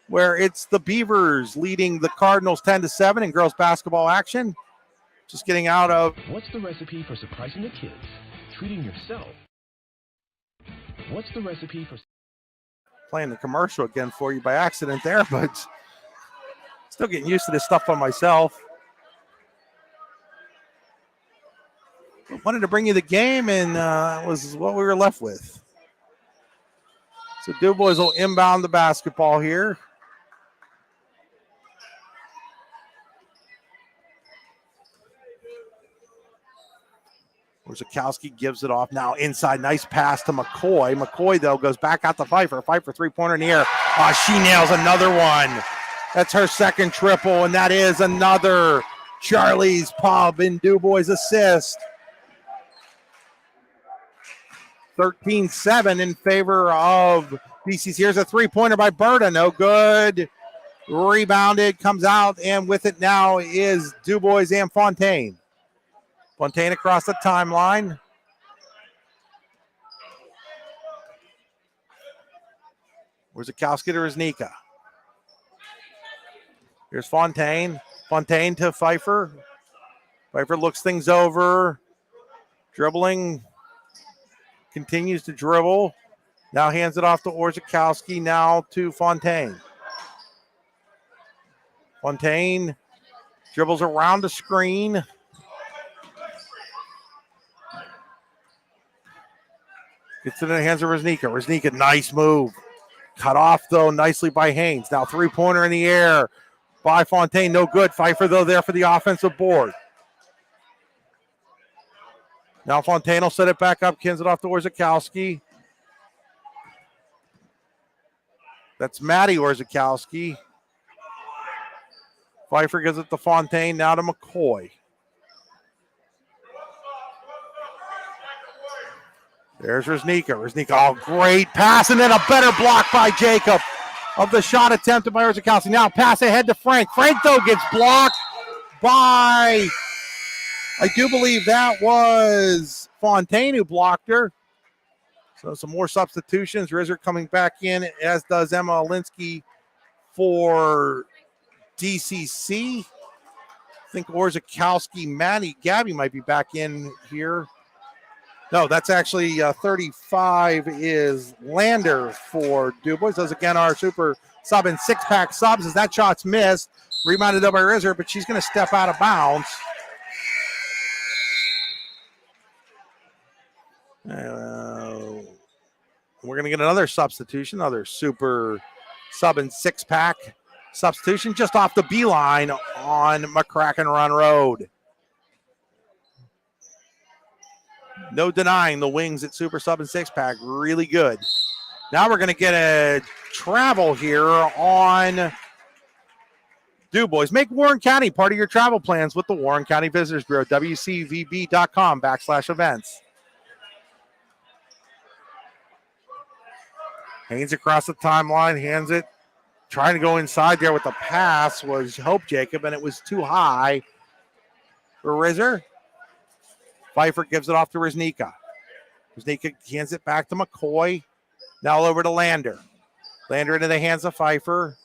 Speaker 1: where it's the Beavers leading the Cardinals 10-7 in girls basketball action. Just getting out of...
Speaker 2: What's the recipe for surprising the kids? Treating yourself. What's the recipe for...
Speaker 1: Playing the commercial again for you by accident there, but still getting used to this stuff on myself. I wanted to bring you the game, and was what we were left with. So DuBois will inbound the basketball here. Zakowski gives it off now inside. Nice pass to McCoy. McCoy, though, goes back out to Pfeiffer. Pfeiffer three-pointer in the air. She nails another one. That's her second triple, and that is another Charlie's Pub in DuBois assist. 13-7 in favor of DCC. Here's a three-pointer by Berta. No good. Rebounded, comes out, and with it now is DuBois and Fontaine. Fontaine across the timeline. Zakowski to Reznicka. Here's Fontaine. Fontaine to Pfeiffer. Pfeiffer looks things over. Dribbling. Continues to dribble. Now hands it off to Orzechowski. Now to Fontaine. Fontaine dribbles around the screen. Gets it in the hands of Reznicka. Reznicka, nice move. Cut off, though, nicely by Haynes. Now three-pointer in the air by Fontaine. No good. Pfeiffer, though, there for the offensive board. Now Fontaine will set it back up. Hands it off to Orzechowski. That's Maddie Orzechowski. Pfeiffer gives it to Fontaine. Now to McCoy. There's Reznicka. Reznicka, great pass, and then a better block by Jacob of the shot attempted by Orzechowski. Now pass ahead to Frank. Frank, though, gets blocked by, I do believe that was Fontaine who blocked her. So some more substitutions. Rizzer coming back in, as does Emma Alinsky for DCC. I think Orzechowski, Gabby might be back in here. No, that's actually 35 is Lander for DuBois. Those, again, are super sub and six-pack subs as that shot's missed. Rebounded up by Rizzer, but she's going to step out of bounds. We're going to get another substitution, another super sub and six-pack substitution just off the B-line on McCracken Run Road. No denying the wings at Super Sub and Six Pack. Really good. Now we're going to get a travel here on DuBois. Make Warren County part of your travel plans with the Warren County Visitors Bureau. WCVB.com/events. Haynes across the timeline. Hands it. Trying to go inside there with the pass was Hope Jacob, and it was too high for Rizzer. Pfeiffer gives it off to Reznicka. Reznicka hands it back to McCoy. Now over to Lander. Lander into the hands of Pfeiffer.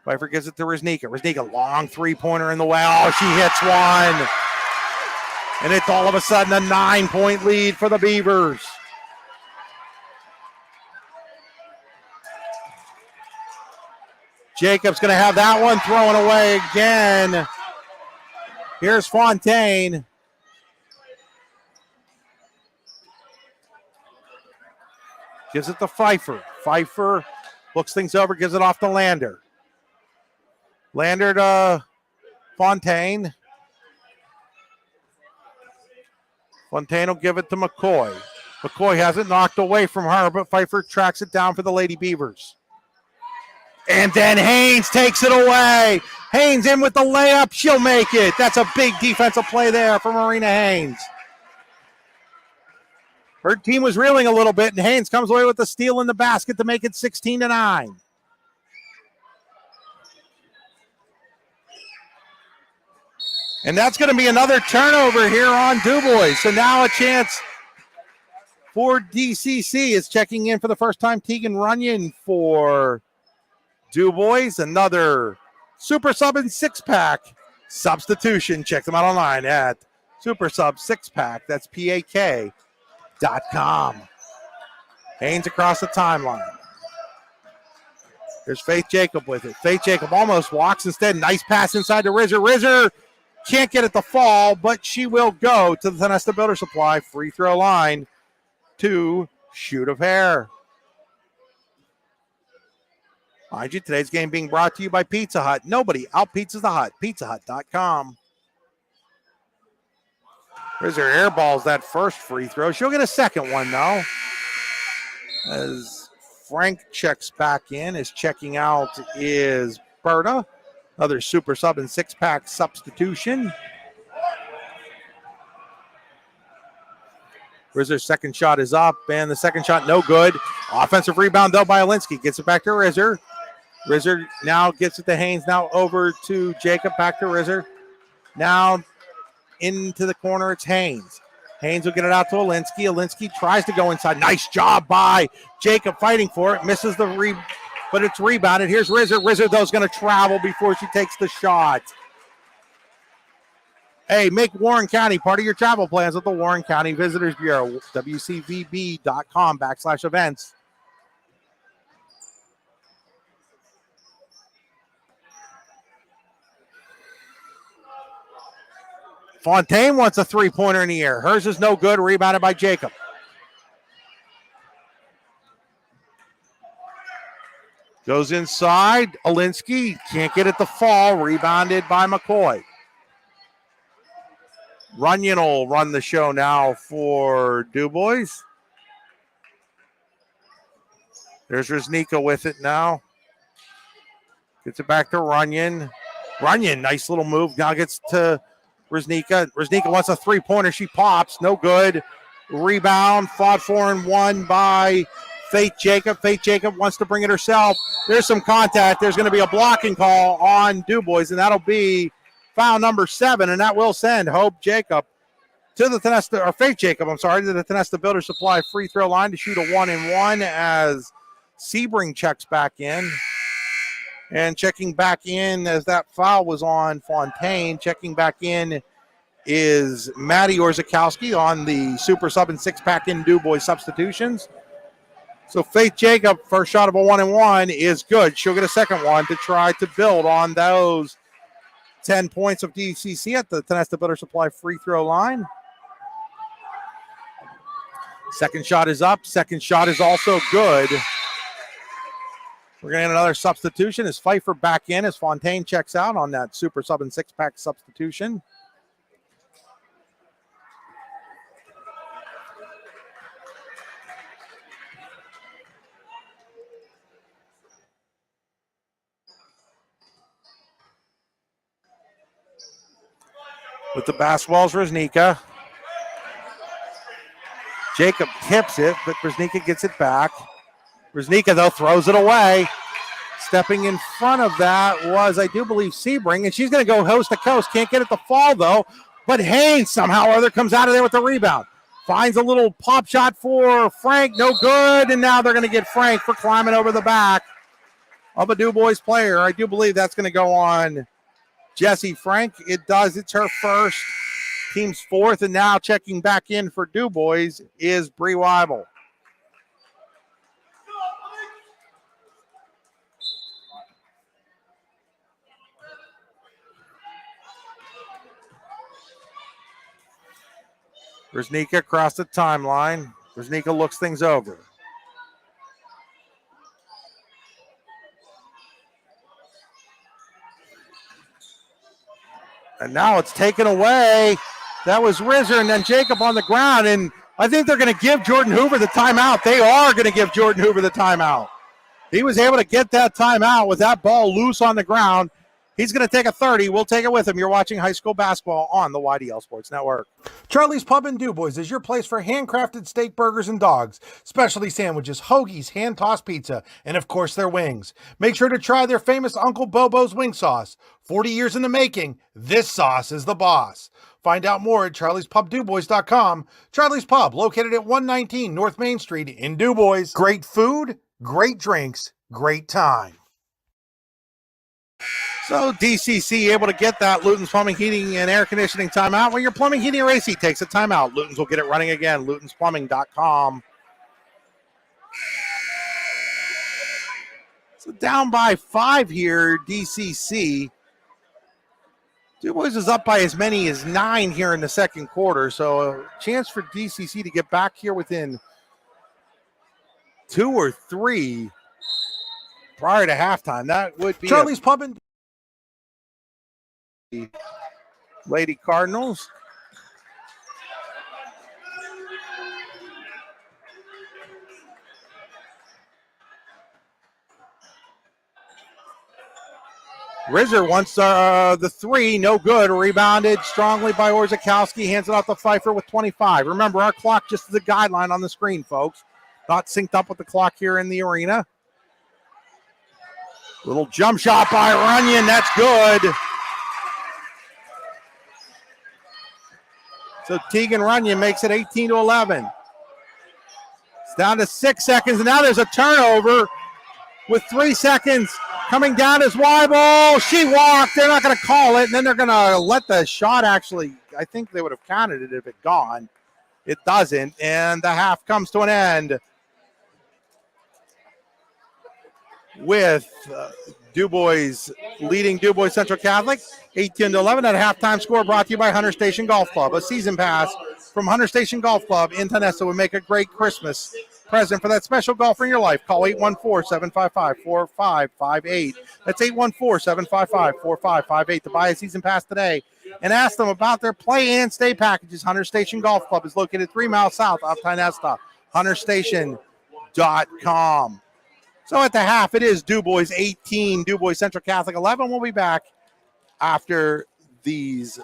Speaker 1: Pfeiffer gives it to Reznicka. Reznicka, long three-pointer in the way. Oh, she hits one. And it's all of a sudden a 9-point lead for the Beavers. Jacob's going to have that one thrown away again. Here's Fontaine. Gives it to Pfeiffer. Pfeiffer looks things over, gives it off to Lander. Lander to Fontaine. Fontaine will give it to McCoy. McCoy has it knocked away from her, but Pfeiffer tracks it down for the Lady Beavers. And then Haynes takes it away. Haynes in with the layup. She'll make it. That's a big defensive play there for Marina Haynes. Her team was reeling a little bit, and Haynes comes away with the steal in the basket to make it 16-9. And that's going to be another turnover here on DuBois. So now a chance for DCC is checking in for the first time. Tegan Runyon for DuBois. Another Super Sub and 6-pack substitution. Check them out online at Super Sub 6-pack. That's PAK.com. Haynes across the timeline. There's Faith Jacob with it. Faith Jacob almost walks instead. Nice pass inside to Rizzer. Rizzer can't get it to fall, but she will go to the Tenesta Builder Supply free throw line to shoot a pair. Mind you, today's game being brought to you by Pizza Hut. Nobody out-pizzas the Hut. PizzaHut.com. Rizzer airballs that first free throw. She'll get a second one, though. As Frank checks back in, is checking out is Berta. Another Super Sub and 6-pack substitution. Rizzer's second shot is up, and the second shot no good. Offensive rebound, though, by Alinsky. Gets it back to Rizzer. Rizzer now gets it to Haynes. Now over to Jacob, back to Rizzer. Now into the corner, it's Haynes. Haynes will get it out to Alinsky. Alinsky tries to go inside. Nice job by Jacob fighting for it. Misses the but it's rebounded. Here's Rizzer. Rizzer, though, is going to travel before she takes the shot. Hey, make Warren County part of your travel plans with the Warren County Visitors Bureau. WCVB.com/events. Fontaine wants a three-pointer in the air. Hers is no good. Rebounded by Jacob. Goes inside. Alinsky can't get it to fall. Rebounded by McCoy. Runyon will run the show now for DuBois. There's Riznika with it now. Gets it back to Runyon. Runyon, nice little move. Now gets to Riznika. Riznika wants a three-pointer. She pops. No good. Rebound. Fought for and won by Faith Jacob. Faith Jacob wants to bring it herself. There's some contact. There's going to be a blocking call on DuBois, and that'll be foul number 7, and that will send Hope Jacob to the Tenesta, or Faith Jacob, I'm sorry, to the Tenesta Builder Supply free throw line to shoot a 1-and-1 as Sebring checks back in. And checking back in as that foul was on Fontaine. Checking back in is Maddie Orzakowski on the Super Sub and 6-pack in DuBois substitutions. So Faith Jacob, first shot of a 1-and-1 is good. She'll get a second one to try to build on those 10 points of DCC at the Tenesta Builder Supply free throw line. Second shot is up. Second shot is also good. We're going to get another substitution as Pfeiffer back in as Fontaine checks out on that Super Sub and 6-pack substitution. With the basketball is Riznika. Jacob tips it, but Riznika gets it back. Riznika, though, throws it away. Stepping in front of that was, I do believe, Sebring, and she's going to go coast to coast. Can't get it to fall, though. But Haynes somehow or other comes out of there with the rebound. Finds a little pop shot for Frank. No good. And now they're going to get Frank for climbing over the back of a DuBois player. I do believe that's going to go on Jesse Frank. It does. It's her first. Team's fourth. And now checking back in for DuBois is Bree Weibel. Riznika across the timeline. Riznika looks things over. And now it's taken away. That was Rizzer and then Jacob on the ground. And I think they're going to give Jordan Hoover the timeout. They are going to give Jordan Hoover the timeout. He was able to get that timeout with that ball loose on the ground. He's going to take a 30. We'll take it with him. You're watching high school basketball on the YDL Sports Network.
Speaker 3: Charlie's Pub in DuBois is your place for handcrafted steak burgers and dogs, specialty sandwiches, hoagies, hand-tossed pizza, and of course their wings. Make sure to try their famous Uncle Bobo's wing sauce. 40 years in the making, this sauce is the boss. Find out more at charliespubdubois.com. Charlie's Pub, located at 119 North Main Street in DuBois. Great food, great drinks, great time.
Speaker 1: So DCC able to get that Luton's Plumbing, Heating, and Air Conditioning timeout. When your plumbing, heating, or AC takes a timeout, Luton's will get it running again. LutonsPlumbing.com. So down by 5 here, DCC. DuBois is up by as many as 9 here in the second quarter. So a chance for DCC to get back here within 2 or 3 prior to halftime. That would be
Speaker 3: Charlie's Pub in
Speaker 1: Lady Cardinals. Rizzer wants the 3, no good. Rebounded strongly by Orzakowski, hands it off to Pfeiffer with 25. Remember, our clock just is a guideline on the screen, folks. Not synced up with the clock here in the arena. Little jump shot by Runyon, that's good. So Tegan Runyon makes it 18-11. It's down to 6 seconds, and now there's a turnover with 3 seconds. Coming down is Weibel. She walked. They're not going to call it, and then they're going to let the shot actually, I think they would have counted it if it gone. It doesn't, and the half comes to an end with DuBois leading DuBois Central Catholic 18-11. That halftime score brought to you by Hunter Station Golf Club. A season pass from Hunter Station Golf Club in Tonessa would make a great Christmas present for that special golfer in your life. Call 814-755-4558. That's 814-755-4558 to buy a season pass today and ask them about their play and stay packages. Hunter Station Golf Club is located 3 miles south of Tonessa. HunterStation.com. So at the half, it is DuBois 18, DuBois Central Catholic 11. We'll be back after these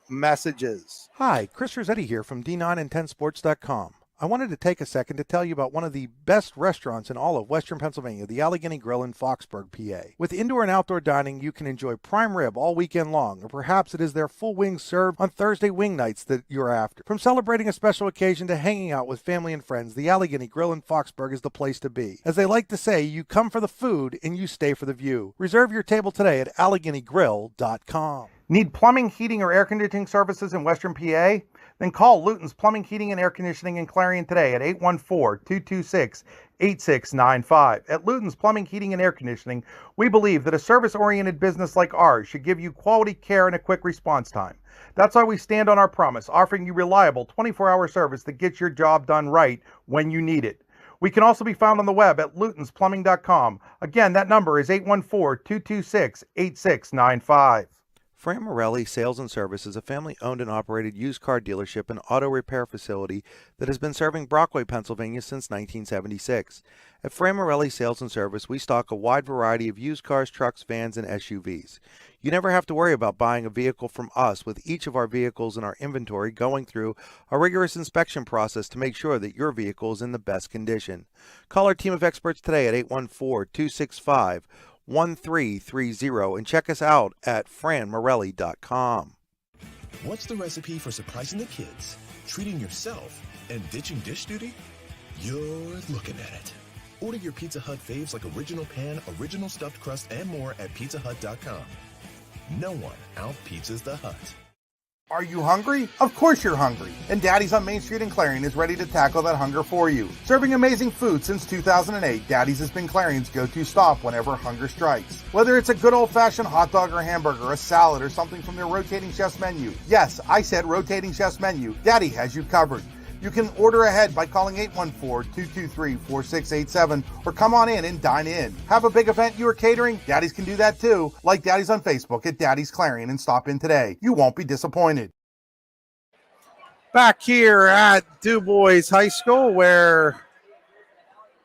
Speaker 1: messages.
Speaker 3: Hi, Chris Rossetti here from D9and10sports.com. I wanted to take a second to tell you about one of the best restaurants in all of Western Pennsylvania, the Allegheny Grill in Foxburg, PA. With indoor and outdoor dining, you can enjoy prime rib all weekend long, or perhaps it is their full wings served on Thursday wing nights that you're after. From celebrating a special occasion to hanging out with family and friends, the Allegheny Grill in Foxburg is the place to be. As they like to say, you come for the food and you stay for the view. Reserve your table today at AlleghenyGrill.com. Need plumbing, heating, or air conditioning services in Western PA? Then call Luton's Plumbing, Heating, and Air Conditioning in Clarion today at 814-226-8695. At Luton's Plumbing, Heating, and Air Conditioning, we believe that a service-oriented business like ours should give you quality care and a quick response time. That's why we stand on our promise, offering you reliable 24-hour service that gets your job done right when you need it. We can also be found on the web at lutonsplumbing.com. Again, that number is 814-226-8695. Fran Morelli Sales and Service is a family-owned and operated used car dealership and auto repair facility that has been serving Brockway, Pennsylvania since 1976. At Fran Morelli Sales and Service, we stock a wide variety of used cars, trucks, vans, and SUVs. You never have to worry about buying a vehicle from us, with each of our vehicles in our inventory going through a rigorous inspection process to make sure that your vehicle is in the best condition. Call our team of experts today at 814-265-1330 and check us out at franmorelli.com.
Speaker 2: What's the recipe for surprising the kids, treating yourself, and ditching dish duty? You're looking at it. Order your Pizza Hut faves like original pan, original stuffed crust, and more at pizzahut.com. No one out-pizzas the Hut.
Speaker 3: Are you hungry? Of course you're hungry. And Daddy's on Main Street in Clarion is ready to tackle that hunger for you. Serving amazing food since 2008, Daddy's has been Clarion's go-to stop whenever hunger strikes. Whether it's a good old-fashioned hot dog or hamburger, a salad, or something from their rotating chef's menu. Yes, I said rotating chef's menu. Daddy has you covered. You can order ahead by calling 814-223-4687 or come on in and dine in. Have a big event you are catering? Daddy's can do that too. Like Daddy's on Facebook at Daddy's Clarion and stop in today. You won't be disappointed.
Speaker 1: Back here at DuBois High School, where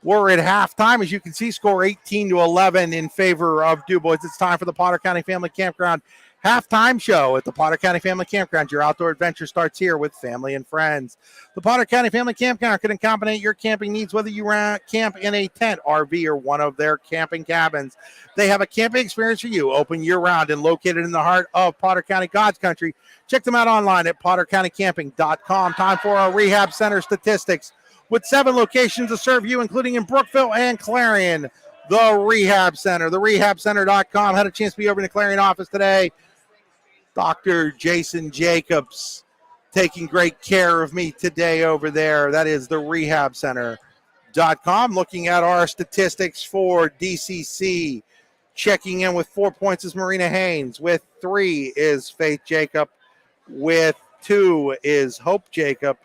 Speaker 1: We're at halftime. As you can see, score 18-11 in favor of DuBois. It's time for the Potter County Family Campground halftime show at the Potter County Family Campground. Your outdoor adventure starts here with family and friends. The Potter County Family Campground can accommodate your camping needs, whether you camp in a tent, RV, or one of their camping cabins. They have a camping experience for you, open year-round and located in the heart of Potter County, God's country. Check them out online at pottercountycamping.com. Time for our rehab center statistics. With 7 locations to serve you, including in Brookville and Clarion, the Rehab Center. The rehabcenter.com. Had a chance to be over in the Clarion office today. Dr. Jason Jacobs taking great care of me today over there. That is the rehabcenter.com. Looking at our statistics for DCC. Checking in with 4 points is Marina Haynes. With 3 is Faith Jacob. With 2 is Hope Jacob.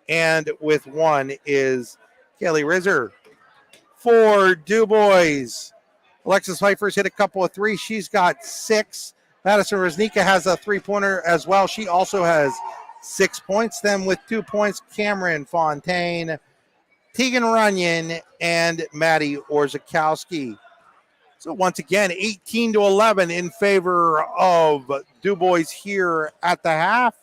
Speaker 1: And with 1 is Kelly Rizzer. For DuBois, Alexis Pfeiffer's hit a couple of threes. She's got 6. Madison Reznicka has a 3-pointer as well. She also has 6 points. Then with 2 points, Cameron Fontaine, Tegan Runyon, and Maddie Orzakowski. So once again, 18-11 in favor of DuBois here at the half.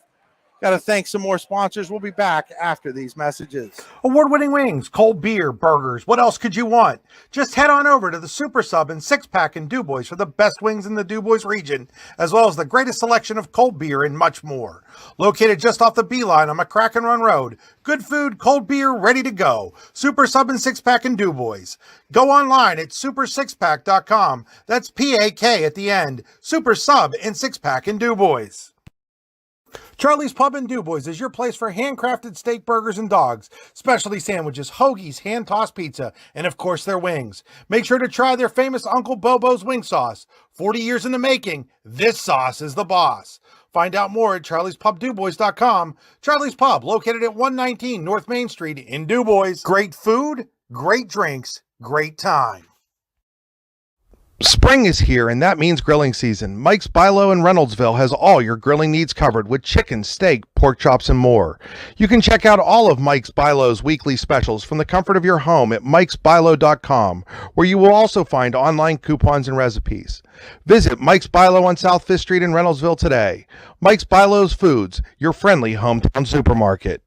Speaker 1: Got to thank some more sponsors. We'll be back after these messages.
Speaker 3: Award-winning wings, cold beer, burgers. What else could you want? Just head on over to the Super Sub and 6-pack in DuBois for the best wings in the DuBois region, as well as the greatest selection of cold beer and much more. Located just off the Beeline on McCracken Run Road. Good food, cold beer, ready to go. Super Sub and 6-pack in DuBois. Go online at super6pack.com. That's P-A-K at the end. Super Sub and 6-pack in DuBois. Charlie's Pub in DuBois is your place for handcrafted steak, burgers, and dogs, specialty sandwiches, hoagies, hand-tossed pizza, and of course their wings. Make sure to try their famous Uncle Bobo's wing sauce. 40 years in the making, this sauce is the boss. Find out more at charliespubdubois.com. Charlie's Pub, located at 119 North Main Street in DuBois. Great food, great drinks, great time.
Speaker 1: Spring is here, and that means grilling season. Mike's Bilo in Reynoldsville has all your grilling needs covered with chicken, steak, pork chops, and more. You can check out all of Mike's Bilo's weekly specials from the comfort of your home at mikesbilo.com, where you will also find online coupons and recipes. Visit Mike's Bilo on South 5th Street in Reynoldsville today. Mike's Bilo's Foods, your friendly hometown supermarket.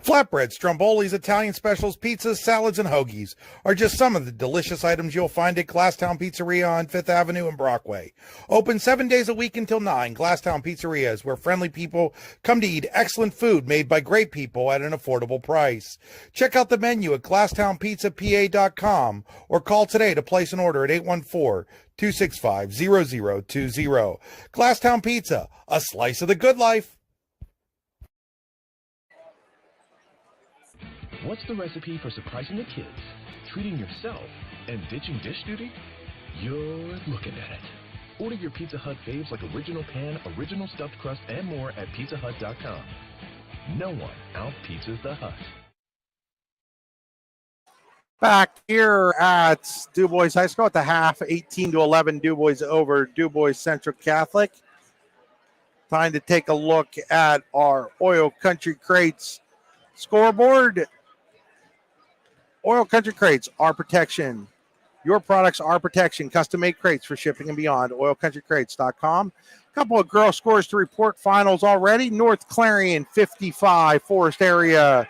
Speaker 1: Flatbreads, strombolis, Italian specials, pizzas, salads, and hoagies are just some of the delicious items you'll find at Glasstown Pizzeria on 5th Avenue and Brockway. Open 7 days a week until 9. Glasstown Pizzeria is where friendly people come to eat excellent food made by great people at an affordable price. Check out the menu at glasstownpizzapa.com or call today to place an order at 814-265-0020. Glasstown Pizza, a slice of the good life.
Speaker 2: What's the recipe for surprising the kids, treating yourself, and ditching dish duty? You're looking at it. Order your Pizza Hut faves like original pan, original stuffed crust, and more at pizzahut.com. No one out-pizzas the Hut.
Speaker 1: Back here at DuBois High School at the half, 18-11, DuBois over DuBois Central Catholic. Time to take a look at our Oil Country Crates scoreboard. Oil Country Crates, our protection. Your products, our protection. Custom-made crates for shipping and beyond. OilCountryCrates.com. A couple of girl scores to report finals already. North Clarion 55, Forest Area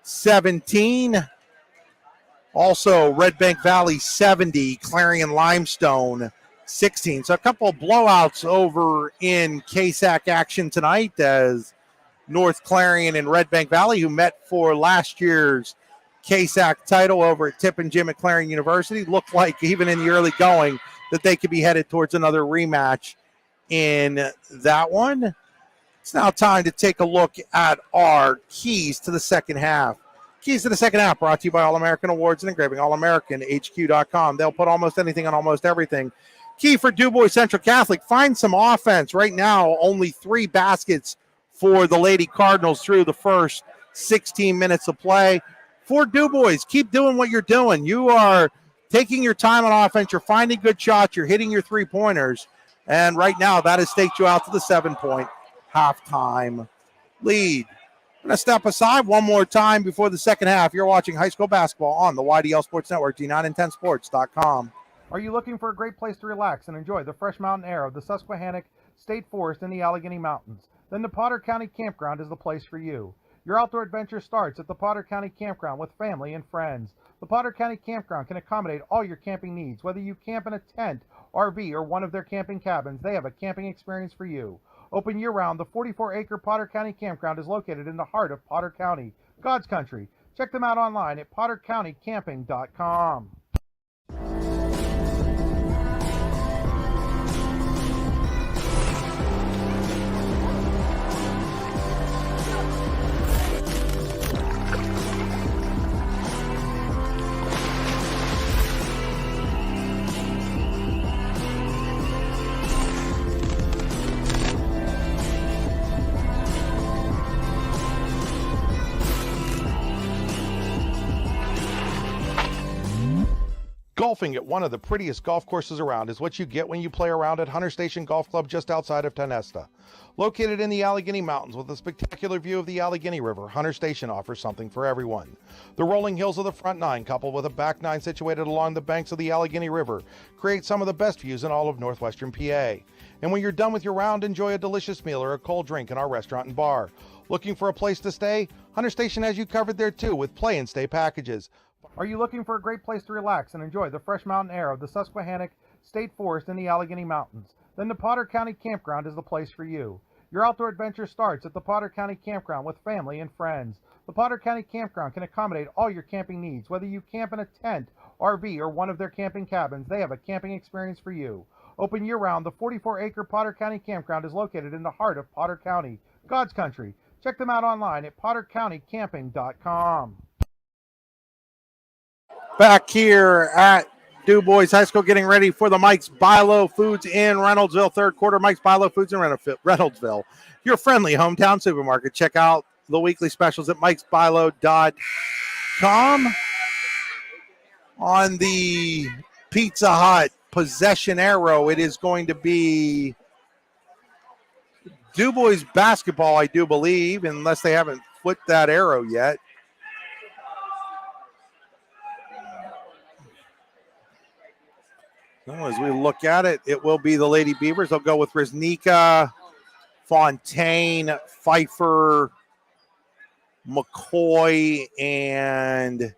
Speaker 1: 17. Also, Red Bank Valley 70, Clarion Limestone 16. So a couple of blowouts over in KSAC action tonight as North Clarion and Red Bank Valley, who met for last year's KSAC title over at Tip and Jim at Clarion University, looked like even in the early going that they could be headed towards another rematch in that one. It's now time to take a look at our keys to the second half. Keys to the second half brought to you by All-American Awards and Engraving, allamericanhq.com. They'll put almost anything on almost everything. Key for DuBois Central Catholic, find some offense. Right now, only 3 baskets for the Lady Cardinals through the first 16 minutes of play. For DuBois, keep doing what you're doing. You are taking your time on offense. You're finding good shots. You're hitting your 3-pointers. And right now, that has staked you out to the 7-point halftime lead. I'm going to step aside one more time before the second half. You're watching high school basketball on the YDL Sports Network, G9and10sports.com.
Speaker 3: Are you looking for a great place to relax and enjoy the fresh mountain air of the Susquehannock State Forest and the Allegheny Mountains? Then the Potter County Campground is the place for you. Your outdoor adventure starts at the Potter County Campground with family and friends. The Potter County Campground can accommodate all your camping needs. Whether you camp in a tent, RV, or one of their camping cabins, they have a camping experience for you. Open year-round, the 44-acre Potter County Campground is located in the heart of Potter County, God's country. Check them out online at pottercountycamping.com.
Speaker 1: Golfing at one of the prettiest golf courses around is what you get when you play around at Hunter Station Golf Club just outside of Tonesta. Located in the Allegheny Mountains with a spectacular view of the Allegheny River, Hunter Station offers something for everyone. The rolling hills of the front nine, coupled with a back nine situated along the banks of the Allegheny River, create some of the best views in all of northwestern PA. And when you're done with your round, enjoy a delicious meal or a cold drink in our restaurant and bar. Looking for a place to stay? Hunter Station has you covered there too with play and stay packages.
Speaker 3: Are you looking for a great place to relax and enjoy the fresh mountain air of the Susquehannock State Forest and the Allegheny Mountains? Then the Potter County Campground is the place for you. Your outdoor adventure starts at the Potter County Campground with family and friends. The Potter County Campground can accommodate all your camping needs. Whether you camp in a tent, RV, or one of their camping cabins, they have a camping experience for you. Open year-round, the 44-acre Potter County Campground is located in the heart of Potter County, God's country. Check them out online at pottercountycamping.com.
Speaker 1: Back here at DuBois High School, getting ready for the Mike's Bilo Foods in Reynoldsville third quarter. Mike's Bilo Foods in Reynoldsville, your friendly hometown supermarket. Check out the weekly specials at mikesbilo.com. On the Pizza Hut possession arrow, it is going to be DuBois basketball, I do believe, unless they haven't flipped that arrow yet. Well, as we look at it, it will be the Lady Beavers. They'll go with Riznika, Fontaine, Pfeiffer, McCoy, and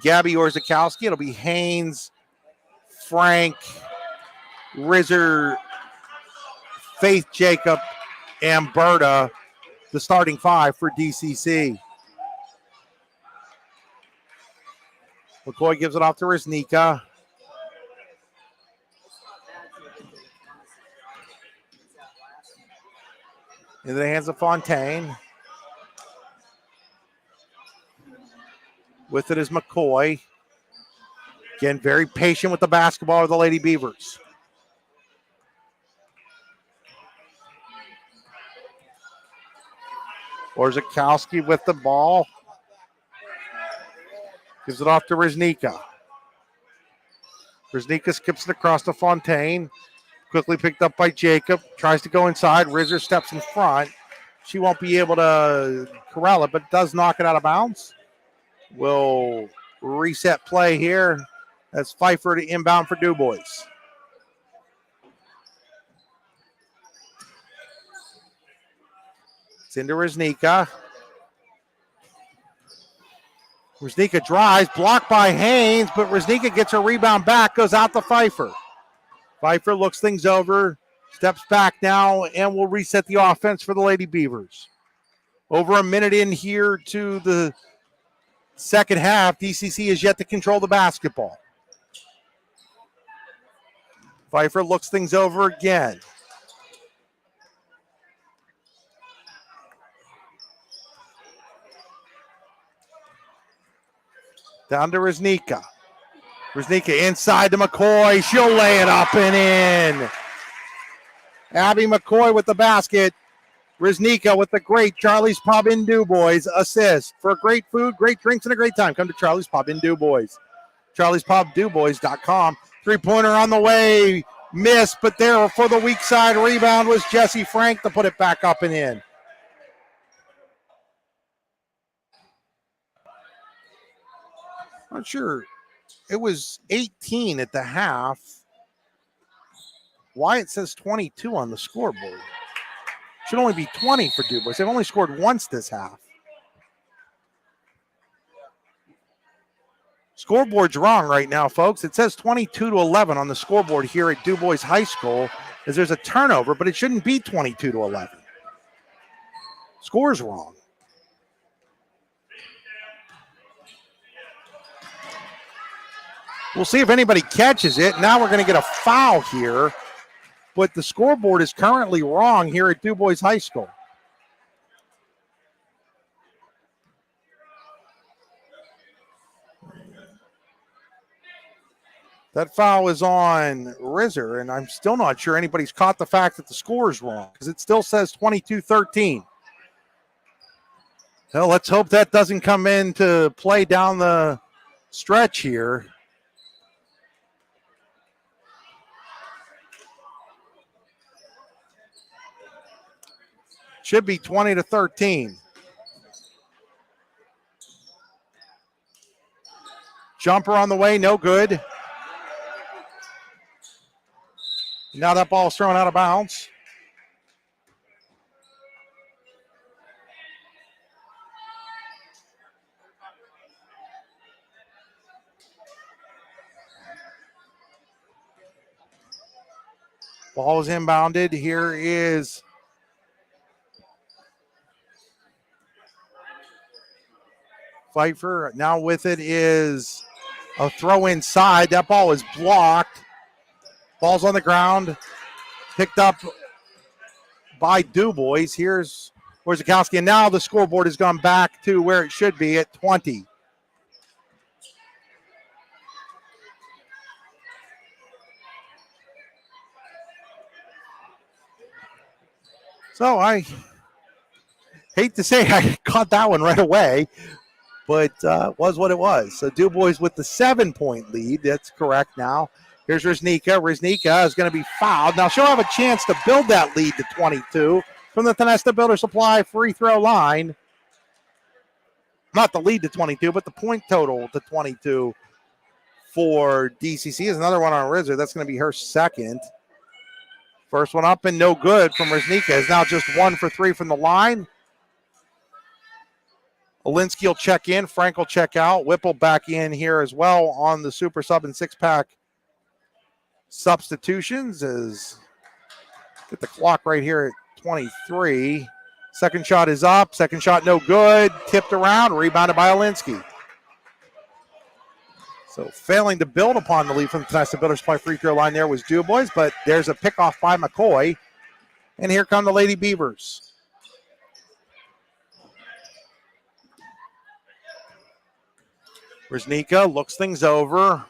Speaker 1: Gabby Orzakowski. It'll be Haynes, Frank, Rizzer, Faith Jacob, and Berta, the starting five for DCC. McCoy gives it off to Riznika. Into the hands of Fontaine. With it is McCoy. Again, very patient with the basketball of the Lady Beavers. Orzakowski with the ball. Gives it off to Riznika. Riznika skips it across to Fontaine. Quickly picked up by Jacob. Tries to go inside. Rizzer steps in front. She won't be able to corral it, but does knock it out of bounds. We'll reset play here. That's Pfeiffer to inbound for DuBois. It's into Riznika. Riznika drives, blocked by Haynes, but Riznika gets her rebound back, goes out to Pfeiffer. Pfeiffer looks things over, steps back now, and will reset the offense for the Lady Beavers. Over a minute in here to the second half, DCC is yet to control the basketball. Pfeiffer looks things over again. Down to Riznika. Riznika inside to McCoy. She'll lay it up and in. Abby McCoy with the basket. Riznika with the great Charlie's Pub in DuBois assist. For great food, great drinks, and a great time, come to Charlie's Pub in DuBois. Charlie'sPubDuBois.com. Three-pointer on the way. Missed, but there for the weak side rebound was Jesse Frank to put it back up and in. Not sure. It was 18 at the half. Why it says 22 on the scoreboard? Should only be 20 for DuBois. They've only scored once this half. Scoreboard's wrong right now, folks. It says 22-11 on the scoreboard here at DuBois High School as there's a turnover, but it shouldn't be 22-11. Score's wrong. We'll see if anybody catches it. Now we're going to get a foul here, but the scoreboard is currently wrong here at DuBois High School. That foul is on Rizzer, and I'm still not sure anybody's caught the fact that the score is wrong because it still says 22-13. Well, let's hope that doesn't come into play down the stretch here. Should be 20-13. Jumper on the way, no good. Now that ball is thrown out of bounds. Ball is inbounded. Here is Pfeiffer. Now with it is a throw inside. That ball is blocked. Ball's on the ground. Picked up by DuBois. Here's Wojciechowski. And now the scoreboard has gone back to where it should be at 20. So I hate to say I caught that one right away, but was what it was. So DuBois with the 7-point lead. That's correct now. Here's Riznika. Riznika is going to be fouled. Now she'll have a chance to build that lead to 22 from the Tonesta Builder Supply free throw line. Not the lead to 22, but the point total to 22 for DCC is another one on Rizzer. That's going to be her second. First one up and no good from Riznika. Is now just 1 for 3 from the line. Olinsky will check in. Frank will check out. Whipple back in here as well on the super sub and 6-pack substitutions. As get the clock right here at 23. Second shot is up. Second shot no good. Tipped around. Rebounded by Olinsky. So failing to build upon the lead from the Tonesta Builder Supply free throw line there was DuBois, but there's a pickoff by McCoy. And here come the Lady Beavers. Riznika looks things over.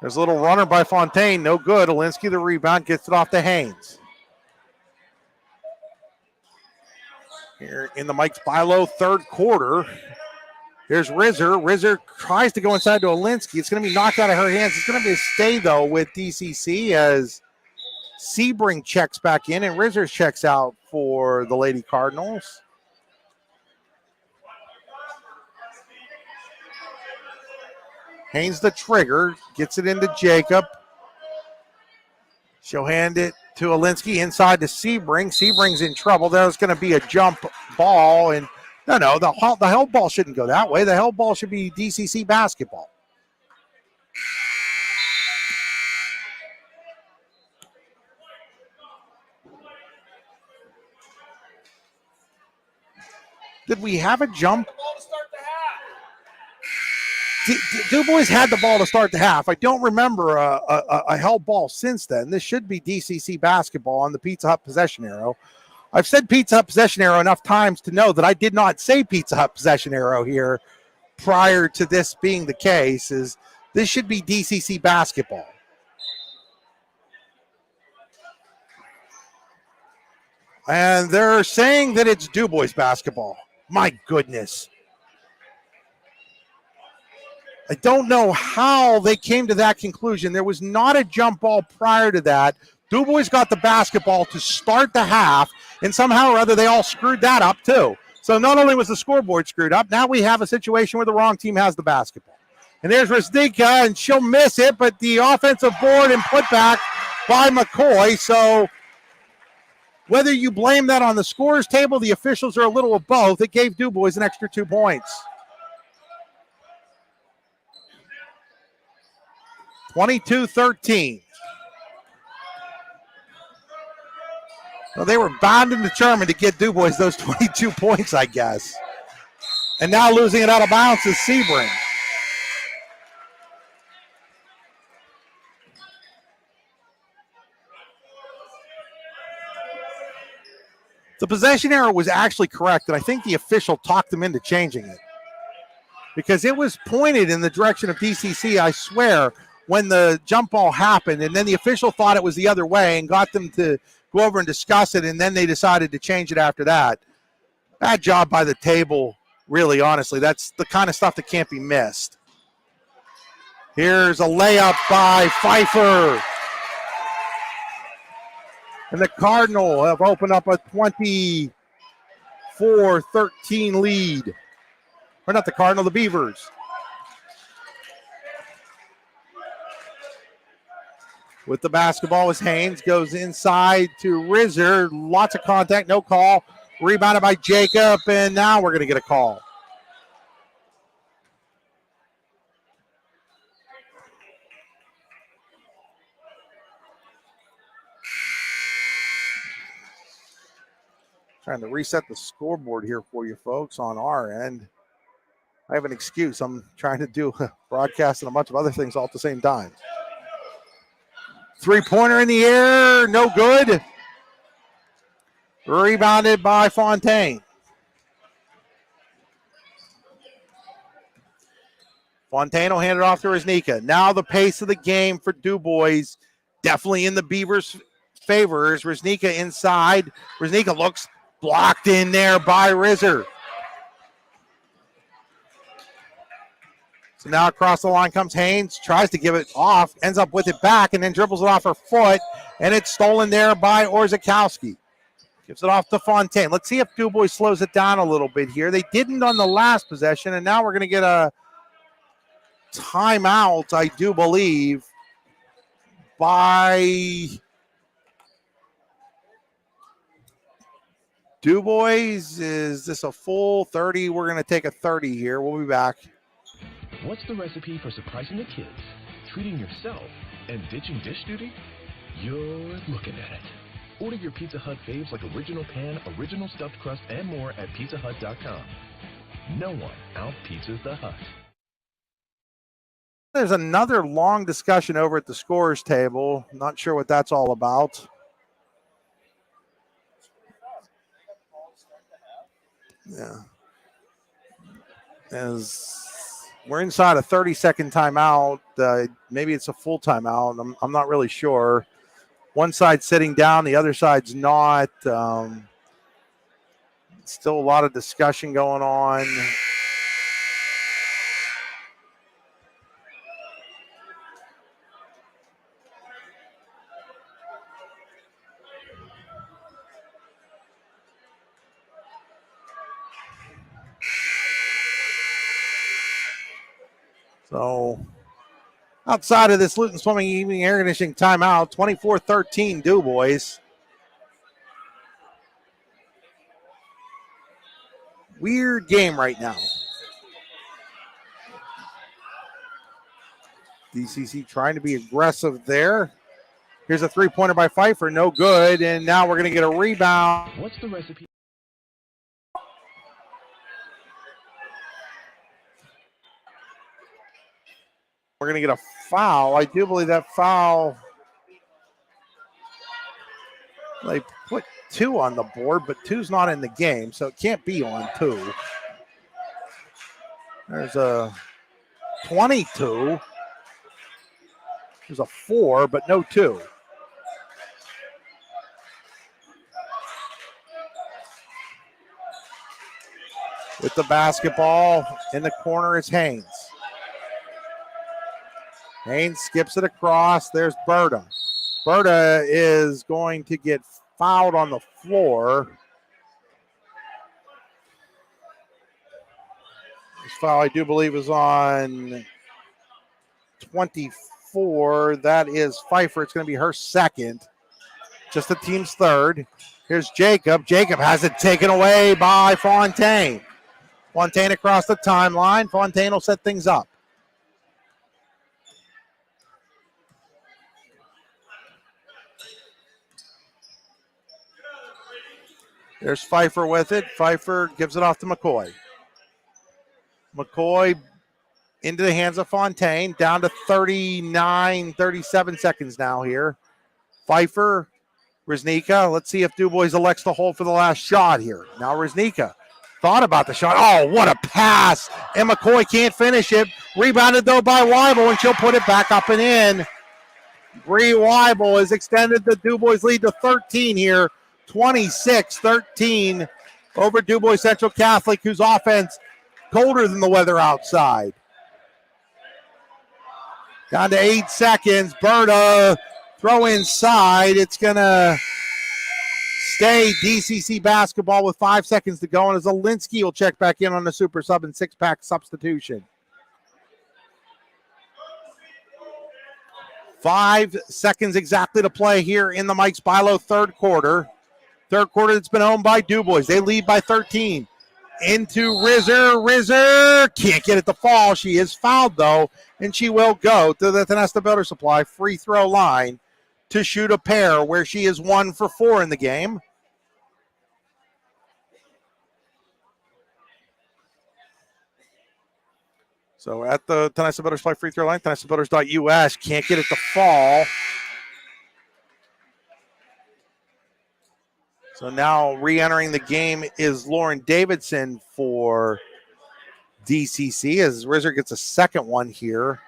Speaker 1: There's a little runner by Fontaine. No good. Olinsky the rebound. Gets it off to Haynes. Here in the Mike's Bilo third quarter. Here's Rizzer. Rizzer tries to go inside to Olinsky. It's going to be knocked out of her hands. It's going to be a stay, though, with DCC as Sebring checks back in and Rizzer checks out for the Lady Cardinals. Haynes the trigger, gets it into Jacob. She'll hand it to Olinsky inside to Sebring. Sebring's in trouble. There's going to be a jump ball. And no, the held ball shouldn't go that way. The held ball should be DCC basketball. Did we have a jump? DuBois had the ball to start the half. I don't remember a held ball since then. This should be DCC basketball on the Pizza Hut possession arrow. I've said Pizza Hut possession arrow enough times to know that I did not say Pizza Hut possession arrow here prior to this being the case. Is this should be DCC basketball. And they're saying that it's DuBois basketball. My goodness. I don't know how they came to that conclusion. There was not a jump ball prior to that. DuBois got the basketball to start the half, and somehow or other they all screwed that up too. So not only was the scoreboard screwed up, now we have a situation where the wrong team has the basketball. And there's Rusnika, and she'll miss it, but the offensive board and put back by McCoy. So whether you blame that on the scorers table, the officials, are a little of both. It gave DuBois an extra 2 points. 22-13. Well, they were bound and determined to get DuBois those 22 points, I guess. And now losing it out of bounds is Sebring. The possession error was actually correct, and I think the official talked them into changing it. Because it was pointed in the direction of DCC, I swear, when the jump ball happened, and then the official thought it was the other way and got them to go over and discuss it, and then they decided to change it after that. Bad job by the table, really, honestly. That's the kind of stuff that can't be missed. Here's a layup by Pfeiffer. And the Cardinal have opened up a 24-13 lead. Or not the Cardinal, the Beavers. With the basketball as Haynes goes inside to Rizzer. Lots of contact, no call. Rebounded by Jacob, and now we're going to get a call. Trying to reset the scoreboard here for you folks on our end. I have an excuse. I'm trying to do a broadcast and a bunch of other things all at the same time. Three-pointer in the air, no good. Rebounded by Fontaine. Fontaine will hand it off to Rusnika. Now the pace of the game for DuBois definitely in the Beavers' favor. Rusnika inside. Rusnika looks blocked in there by Rizzer. So now across the line comes Haynes, tries to give it off, ends up with it back, and then dribbles it off her foot, and it's stolen there by Orzakowski. Gives it off to Fontaine. Let's see if DuBois slows it down a little bit here. They didn't on the last possession, and now we're going to get a timeout, I do believe, by DuBois. Is this a full 30? We're going to take a 30 here. We'll be back.
Speaker 2: What's the recipe for surprising the kids, treating yourself, and ditching dish duty? You're looking at it. Order your Pizza Hut faves like original pan, original stuffed crust, and more at pizzahut.com. No one out-pizzas the Hut.
Speaker 1: There's another long discussion over at the scorers table. Not sure what that's all about. Yeah. As we're inside a 30-second timeout. Maybe it's a full timeout. I'm not really sure. One side's sitting down, the other side's not. Still a lot of discussion going on. So outside of this Luton Swimming Evening Air Conditioning timeout, 24-13 DuBois. Weird game right now. DCC trying to be aggressive there. Here's a three-pointer by Pfeiffer, no good, and now we're going to get a rebound.
Speaker 2: What's the recipe?
Speaker 1: We're going to get a foul. I do believe that foul, they put 2 on the board, but 2's not in the game, so it can't be on 2. There's a 22. There's a 4, but no 2. With the basketball in the corner is Haynes. Haynes skips it across. There's Berta. Berta is going to get fouled on the floor. This foul, I do believe, is on 24. That is Pfeiffer. It's going to be her second. Just the team's third. Here's Jacob. Jacob has it taken away by Fontaine. Fontaine across the timeline. Fontaine will set things up. There's Pfeiffer with it. Pfeiffer gives it off to McCoy. McCoy into the hands of Fontaine. Down to 37 seconds now here. Pfeiffer, Riznika. Let's see if DuBois elects to hold for the last shot here. Now Riznika thought about the shot. Oh, what a pass. And McCoy can't finish it. Rebounded, though, by Weibel, and she'll put it back up and in. Bree Weibel has extended the DuBois lead to 13 here. 26-13 over DuBois Central Catholic, whose offense colder than the weather outside. Down to 8 seconds. Berta throw inside. It's going to stay DCC basketball with 5 seconds to go, and Zielinski will check back in on the super sub and six-pack substitution. 5 seconds exactly to play here in the Mike Spilo third quarter. Third quarter that's been owned by DuBois. They lead by 13. Into Rizzer. Rizzer can't get it to fall. She is fouled, though, and she will go to the Tonesta Builder Supply free throw line to shoot a pair, where she is 1 for 4 in the game. So at the Tonesta Builder Supply free throw line, TonestaBuilders.us, can't get it to fall. So now re-entering the game is Lauren Davidson for DCC as Rizzer gets a second one here.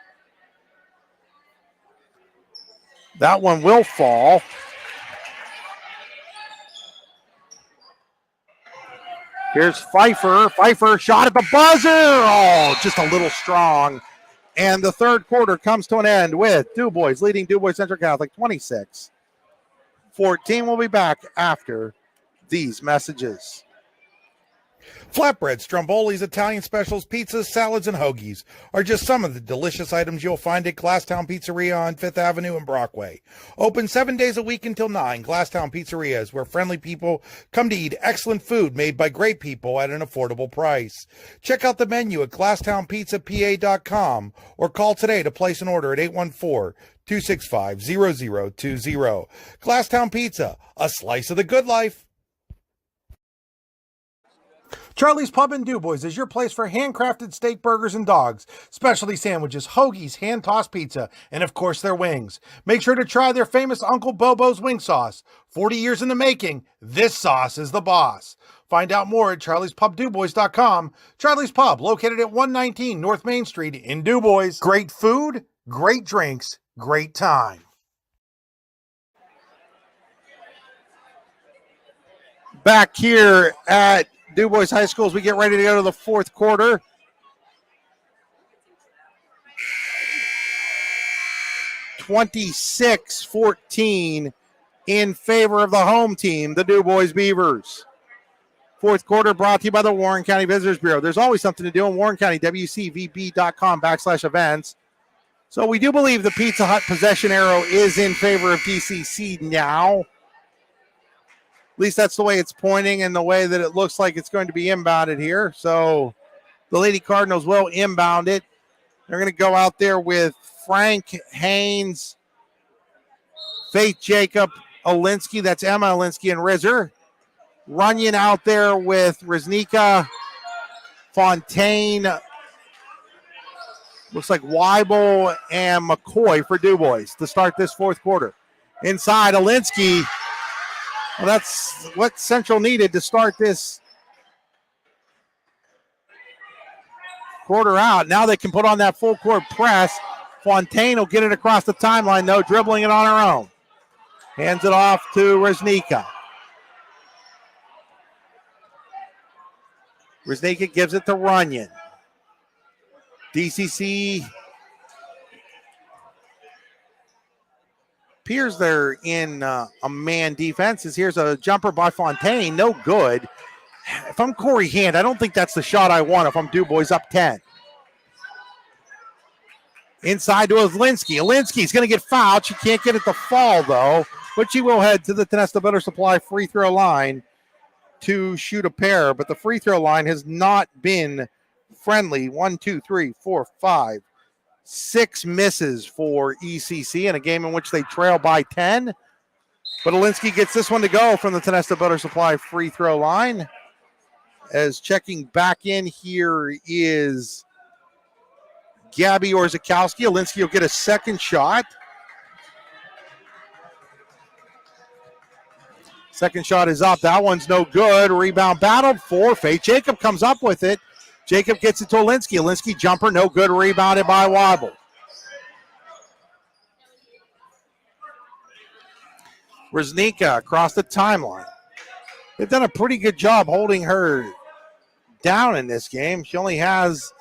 Speaker 1: That one will fall. Here's Pfeiffer. Pfeiffer shot at the buzzer. Oh, just a little strong. And the third quarter comes to an end with DuBois leading DuBois Central Catholic 26-14. We'll be back after these messages.
Speaker 3: Flatbreads, strombolis, Italian specials, pizzas, salads, and hoagies are just some of the delicious items you'll find at Glasstown Pizzeria on 5th Avenue and Brockway. Open 7 days a week until 9. Glasstown Pizzeria is where friendly people come to eat excellent food made by great people at an affordable price. Check out the menu at GlasstownPizzaPA.com or call today to place an order at 814-265-0020. Glasstown Pizza, a slice of the good life. Charlie's Pub in DuBois is your place for handcrafted steak burgers and dogs, specialty sandwiches, hoagies, hand-tossed pizza, and of course their wings. Make sure to try their famous Uncle Bobo's wing sauce. 40 years in the making, this sauce is the boss. Find out more at charliespubdubois.com. Charlie's Pub, located at 119 North Main Street in DuBois. Great food, great drinks, great time.
Speaker 1: Back here at DuBois High School as we get ready to go to the fourth quarter. (26-14) in favor of the home team, the DuBois Beavers. Fourth quarter brought to you by the Warren County Visitors Bureau. There's always something to do in Warren County, WCVB.com/events. So we do believe the Pizza Hut possession arrow is in favor of DCC now. At least that's the way it's pointing and the way that it looks like it's going to be inbounded here. So the Lady Cardinals will inbound it. They're going to go out there with Frank Haynes, Faith Jacob, Olinsky. That's Emma Olinsky and Rizzer. Runyon out there with Riznika, Fontaine. Looks like Weibel and McCoy for DuBois to start this fourth quarter. Inside, Olinsky. Well, that's what Central needed to start this quarter out. Now they can put on that full court press. Fontaine will get it across the timeline, though, dribbling it on her own. Hands it off to Riznika. Riznika gives it to Runyon. DCC appears they're in a man defense. Here's a jumper by Fontaine. No good. if I'm Corey Hand, I don't think that's the shot I want if I'm DuBois up 10. Inside to Olinsky. Olinsky's going to get fouled. She can't get it to fall, though, but she will head to the Tonesta Builder Supply free throw line to shoot a pair. But the free throw line has not been friendly. 1, 2, 3, 4, 5, 6 misses for ECC in a game in which they trail by 10. But Olinsky gets this one to go from the Tonesta Builder Supply free throw line. As checking back in here is Gabby Orzakowski. Olinsky will get a second shot. Second shot is up. That one's no good. Rebound battled for Faith Jacob comes up with it. Jacob gets it to Olinsky. Olinsky jumper, no good. Rebounded by Weibel. Reznicka across the timeline. They've done a pretty good job holding her down in this game. She only has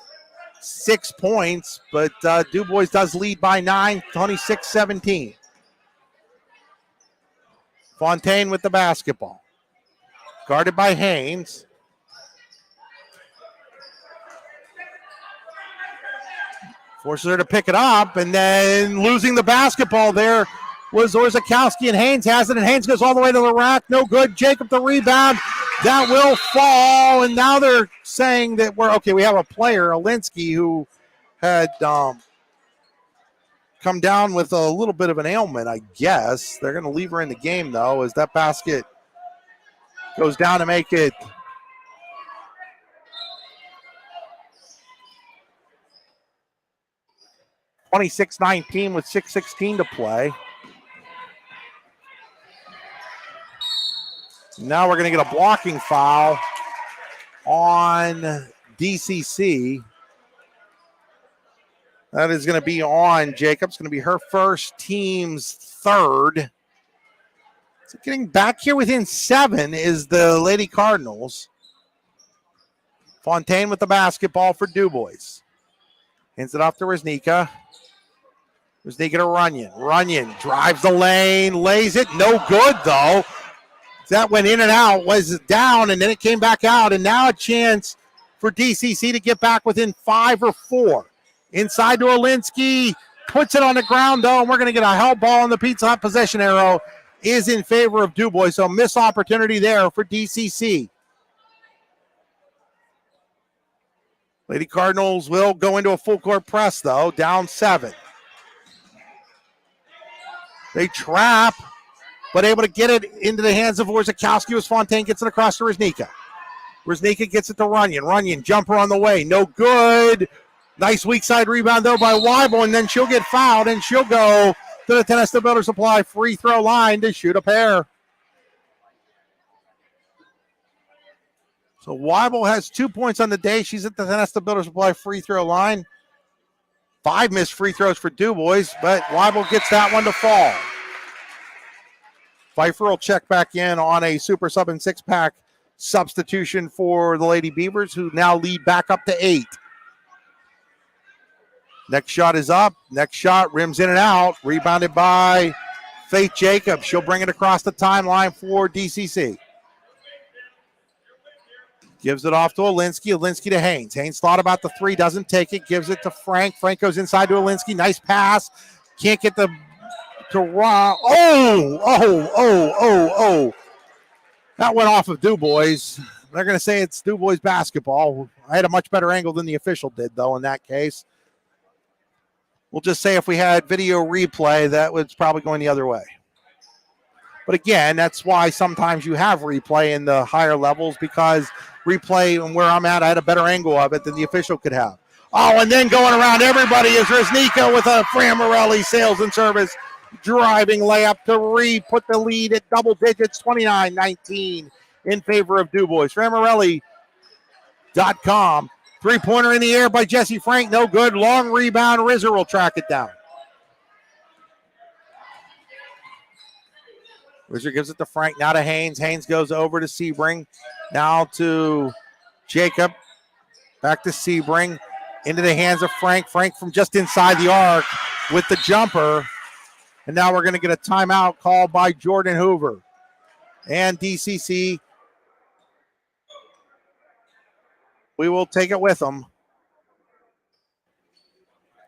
Speaker 1: 6 points, but DuBois does lead by 9, 26-17. Fontaine with the basketball. Guarded by Haynes. Forces her to pick it up, and then losing the basketball there was Orzakowski, and Haynes has it, and Haynes goes all the way to the rack. No good. Jacob the rebound. That will fall, and now they're saying that we have a player, Olinsky, who had come down with a little bit of an ailment, I guess. They're going to leave her in the game, though, as that basket goes down to make it 26-19 with 6:16 to play. Now we're going to get a blocking foul on DCC. That is going to be on Jacobs. Going to be her first, team's third. So getting back here within 7 is the Lady Cardinals. Fontaine with the basketball for DuBois. Hands it off to Reznicka. Reznicka to Runyon. Runyon drives the lane, lays it. No good, though. That went in and out, was down, and then it came back out. And now a chance for DCC to get back within 5 or 4. Inside to Olinsky. Puts it on the ground, though, and we're going to get a help ball on the Pizza Hut possession arrow. Is in favor of DuBois, so missed opportunity there for DCC. Lady Cardinals will go into a full court press, though, down 7. They trap, but able to get it into the hands of Orzakowski as Fontaine gets it across to Reznicka. Reznicka gets it to Runyon. Runyon, jumper on the way, no good. Nice weak side rebound, though, by Weibel, and then she'll get fouled, and she'll go to the Tonesta Builder Supply free throw line to shoot a pair. So Weibel has 2 points on the day. She's at the Tonesta Builder Supply free throw line. 5 missed free throws for DuBois, but Weibel gets that one to fall. Pfeiffer will check back in on a super sub and 6-pack substitution for the Lady Beavers, who now lead back up to 8. Next shot is up. Next shot rims in and out. Rebounded by Faith Jacobs. She'll bring it across the timeline for DCC. Gives it off to Olinsky. Olinsky to Haynes. Haynes thought about the 3, doesn't take it. Gives it to Frank. Frank goes inside to Olinsky. Nice pass. Can't get the to Ra. Oh. That went off of DuBois. They're going to say it's DuBois basketball. I had a much better angle than the official did, though, in that case. We'll just say if we had video replay, that was probably going the other way. But again, that's why sometimes you have replay in the higher levels, because replay and where I'm at, I had a better angle of it than the official could have. Oh, and then going around everybody is Reznicka with a Fran Morelli sales and service driving layup to put the lead at double digits, 29-19 in favor of DuBois. FranMorelli.com. 3-pointer in the air by Jesse Frank. No good. Long rebound. Rizzer will track it down. Rizzer gives it to Frank. Now to Haynes. Haynes goes over to Sebring. Now to Jacob. Back to Sebring. Into the hands of Frank. Frank from just inside the arc with the jumper. And now we're going to get a timeout called by Jordan Hoover. And DCC we will take it with them.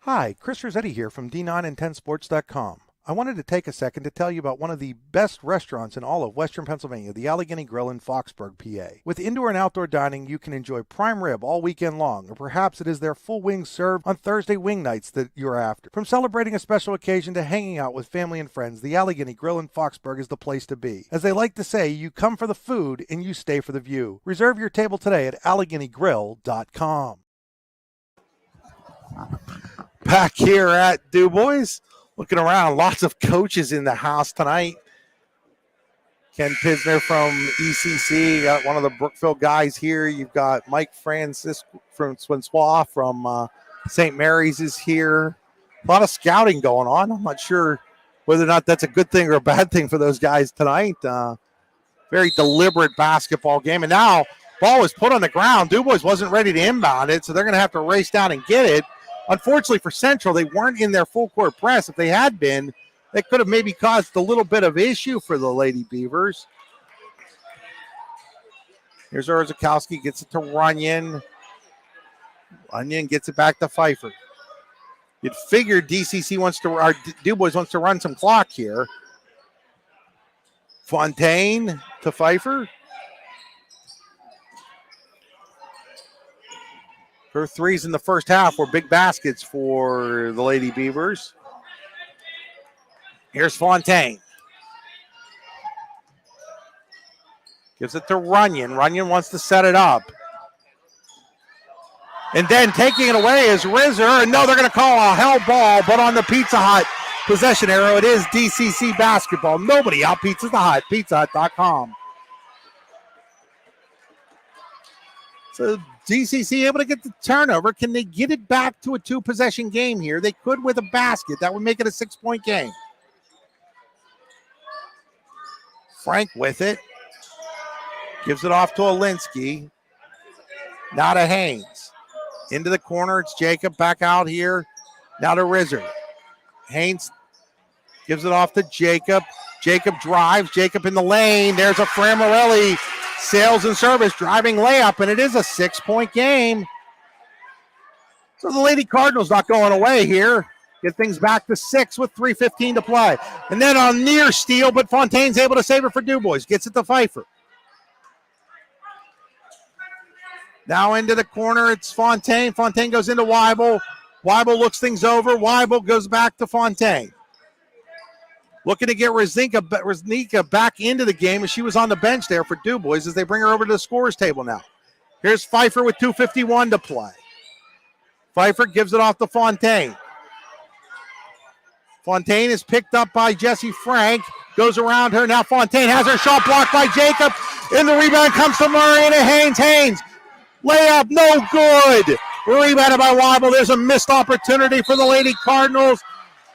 Speaker 4: Hi, Chris Rossetti here from D9and10sports.com. I wanted to take a second to tell you about one of the best restaurants in all of Western Pennsylvania, the Allegheny Grill in Foxburg, PA. With indoor and outdoor dining, you can enjoy prime rib all weekend long, or perhaps it is their full wings served on Thursday wing nights that you're after. From celebrating a special occasion to hanging out with family and friends, the Allegheny Grill in Foxburg is the place to be. As they like to say, you come for the food and you stay for the view. Reserve your table today at AlleghenyGrill.com.
Speaker 1: Back here at DuBois. Looking around, lots of coaches in the house tonight. Ken Pisner from DCC, got one of the Brookfield guys here. You've got Mike Francis from Francois from St. Mary's is here. A lot of scouting going on. I'm not sure whether or not that's a good thing or a bad thing for those guys tonight. Very deliberate basketball game. And now ball was put on the ground. DuBois wasn't ready to inbound it, so they're going to have to race down and get it. Unfortunately for Central, they weren't in their full court press. If they had been, they could have maybe caused a little bit of issue for the Lady Beavers. Here's Orzakowski, gets it to Runyon. Runyon gets it back to Pfeiffer. You'd figure DCC wants to, or DuBois wants to run some clock here. Fontaine to Pfeiffer. Her threes in the first half were big baskets for the Lady Beavers. Here's Fontaine. Gives it to Runyon. Runyon wants to set it up. And then taking it away is Rizzer. And no, they're going to call a hell ball, but on the Pizza Hut possession arrow, it is DCC basketball. Nobody out pizzas the Hut, pizzahut.com. So DCC able to get the turnover. Can they get it back to a two-possession game here? They could with a basket. That would make it a 6-point game. Frank with it. Gives it off to Olinsky. Now to Haynes. Into the corner. It's Jacob back out here. Now to Rizzer. Haynes gives it off to Jacob. Jacob drives. Jacob in the lane. There's a Framorelli. Sales and service, driving layup, and it is a 6-point game. So the Lady Cardinals not going away here. Get things back to 6 with 3:15 to play. And then on near steal, but Fontaine's able to save it for DuBois. Gets it to Pfeiffer. Now into the corner, it's Fontaine. Fontaine goes into Weibel. Weibel looks things over. Weibel goes back to Fontaine. Looking to get Reznika back into the game as she was on the bench there for DuBois as they bring her over to the scorer's table now. Here's Pfeiffer with 2:51 to play. Pfeiffer gives it off to Fontaine. Fontaine is picked up by Jesse Frank. Goes around her. Now Fontaine has her shot blocked by Jacob. And the rebound comes to Murray and Haynes. Haynes. Layup, no good. Rebounded by Weibel. There's a missed opportunity for the Lady Cardinals.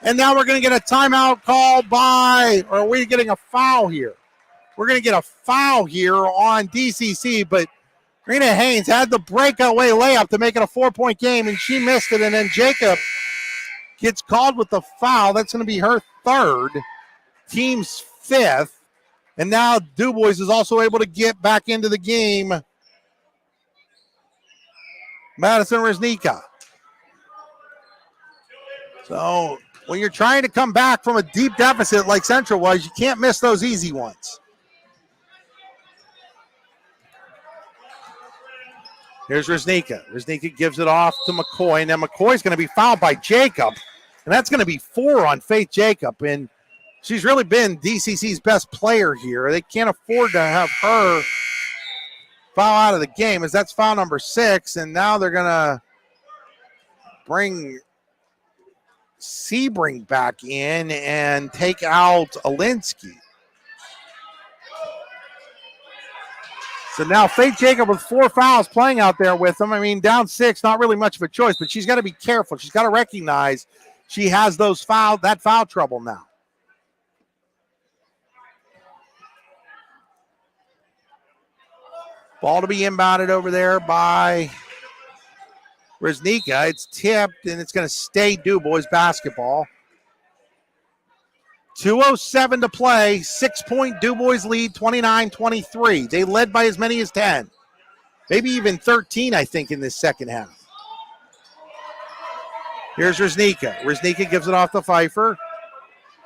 Speaker 1: And now we're going to get a timeout call by, or are we getting a foul here? We're going to get a foul here on DCC, but Rena Haynes had the breakaway layup to make it a 4-point game, and she missed it. And then Jacob gets called with the foul. That's going to be her third, team's fifth. And now DuBois is also able to get back into the game. Madison Reznika. So when you're trying to come back from a deep deficit like Central was, you can't miss those easy ones. Here's Reznika. Reznika gives it off to McCoy, and then McCoy's going to be fouled by Jacob, and that's going to be 4 on Faith Jacob, and she's really been DCC's best player here. They can't afford to have her foul out of the game, as that's foul number 6, and now they're going to bring Sebring back in and take out Olinsky. So now Faith Jacob with 4 fouls playing out there with them. I mean, down 6, not really much of a choice, but she's got to be careful. She's got to recognize she has that foul trouble now. Ball to be inbounded over there by Reznika. It's tipped, and it's going to stay DuBois basketball. 2:07 to play. 6-point DuBois lead, 29-23. They led by as many as 10. maybe even 13, I think, in this second half. Here's Reznicka. Reznicka gives it off to Pfeiffer.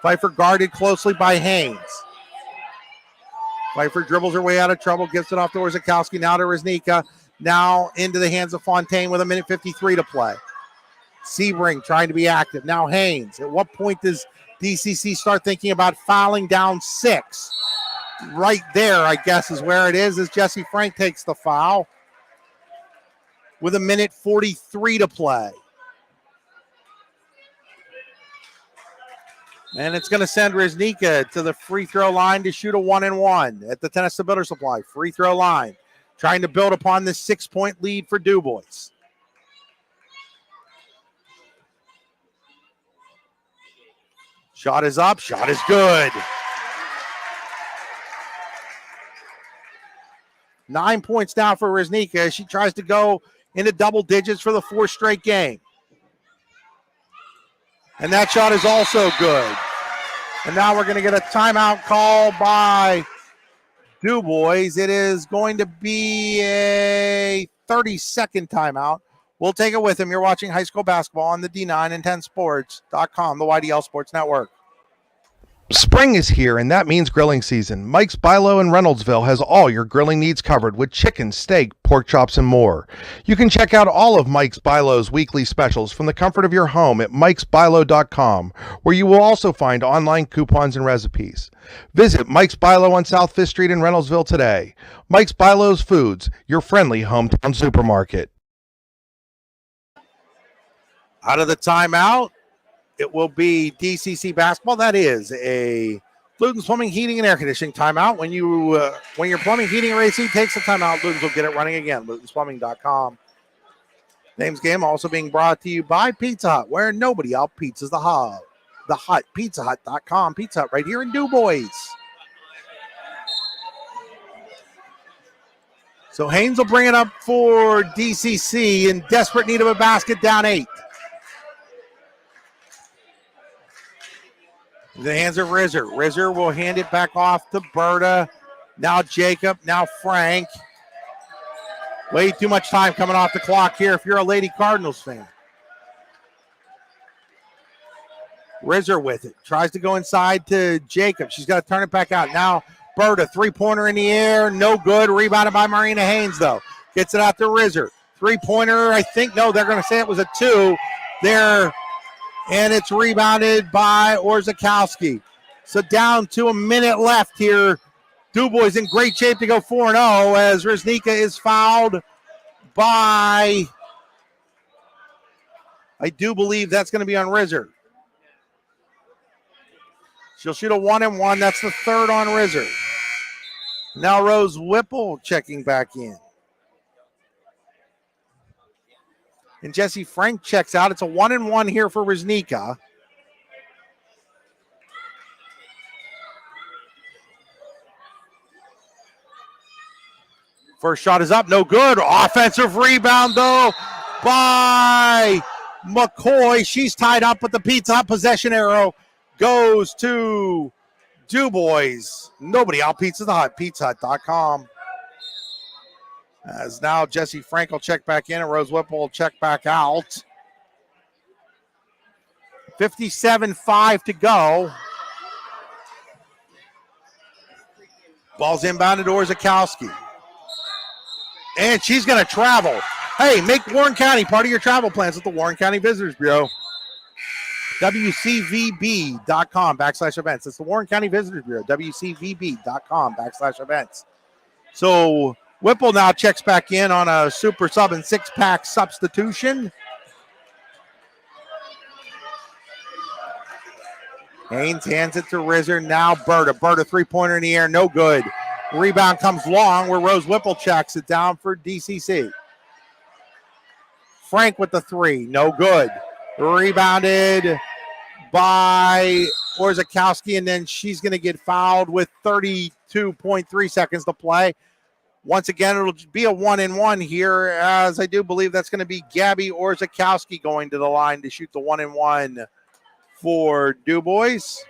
Speaker 1: Pfeiffer guarded closely by Haynes. Pfeiffer dribbles her way out of trouble, gives it off to Orzechowski, now to Reznicka. Now into the hands of Fontaine with 1:53 to play. Sebring trying to be active. Now Haynes. At what point does DCC start thinking about fouling down 6? Right there, I guess, is where it is, as Jesse Frank takes the foul with 1:43 to play. And it's going to send Reznicka to the free throw line to shoot a 1-and-1 at the Tennessee Builder Supply. Free throw line, trying to build upon this 6-point lead for DuBois. Shot is up, shot is good. 9 points now for Reznicka as she tries to go into double digits for the 4th straight game. And that shot is also good. And now we're going to get a timeout call by DuBois. It is going to be a 30-second timeout. We'll take it with him. You're watching high school basketball on the D9 and 10sports.com, the YDL Sports Network.
Speaker 4: Spring is here, and that means grilling season. Mike's Bilo in Reynoldsville has all your grilling needs covered with chicken, steak, pork chops, and more. You can check out all of Mike's Bilo's weekly specials from the comfort of your home at mikesbilo.com, where you will also find online coupons and recipes. Visit Mike's Bilo on South 5th Street in Reynoldsville today. Mike's Bilo's Foods, your friendly hometown supermarket.
Speaker 1: Out of the timeout, it will be DCC basketball. That is a Luton's Plumbing, Heating, and Air Conditioning timeout. When your plumbing, heating, or AC takes a timeout, Luton's will get it running again. LutonsPlumbing.com. Names game also being brought to you by Pizza Hut, where nobody out pizzas the hub. The Hut, PizzaHut.com. Pizza Hut right here in DuBois. So Haynes will bring it up for DCC in desperate need of a basket, down 8. The hands of Rizzer. Rizzer will hand it back off to Berta. Now Jacob. Now Frank. Way too much time coming off the clock here if you're a Lady Cardinals fan. Rizzer with it. Tries to go inside to Jacob. She's got to turn it back out. Now Berta. 3-pointer in the air. No good. Rebounded by Marina Haynes, though. Gets it out to Rizzer. 3-pointer, I think. No, they're going to say it was a 2. There. And it's rebounded by Orzechowski. So down to a minute left here. DuBois in great shape to go 4-0 as Reznicka is fouled by, I do believe that's going to be on Rizzer. She'll shoot a 1-and-1. That's the 3rd on Rizzer. Now Rose Whipple checking back in. And Jesse Frank checks out. It's a 1-and-1 here for Reznicka. First shot is up, no good. Offensive rebound, though, by McCoy. She's tied up, but the Pizza Hut possession arrow goes to DuBois. Nobody out Pizza Hut, PizzaHut.com. As now Jesse Frank will check back in and Rose Whipple will check back out. 57-5 to go. Ball's inbounded to Orzechowski. And she's going to travel. Hey, make Warren County part of your travel plans with the Warren County Visitors Bureau. WCVB.com/events. It's the Warren County Visitors Bureau. WCVB.com/events. So Whipple now checks back in on a super sub and 6-pack substitution. Haynes hands it to Rizzer. Now Berta. Berta 3-pointer in the air. No good. Rebound comes long where Rose Whipple checks it down for DCC. Frank with the 3. No good. Rebounded by Orzechowski, and then she's going to get fouled with 32.3 seconds to play. Once again, it'll be a 1-and-1 here, as I do believe that's going to be Gabby Orzechowski going to the line to shoot the 1-and-1 for DuBois.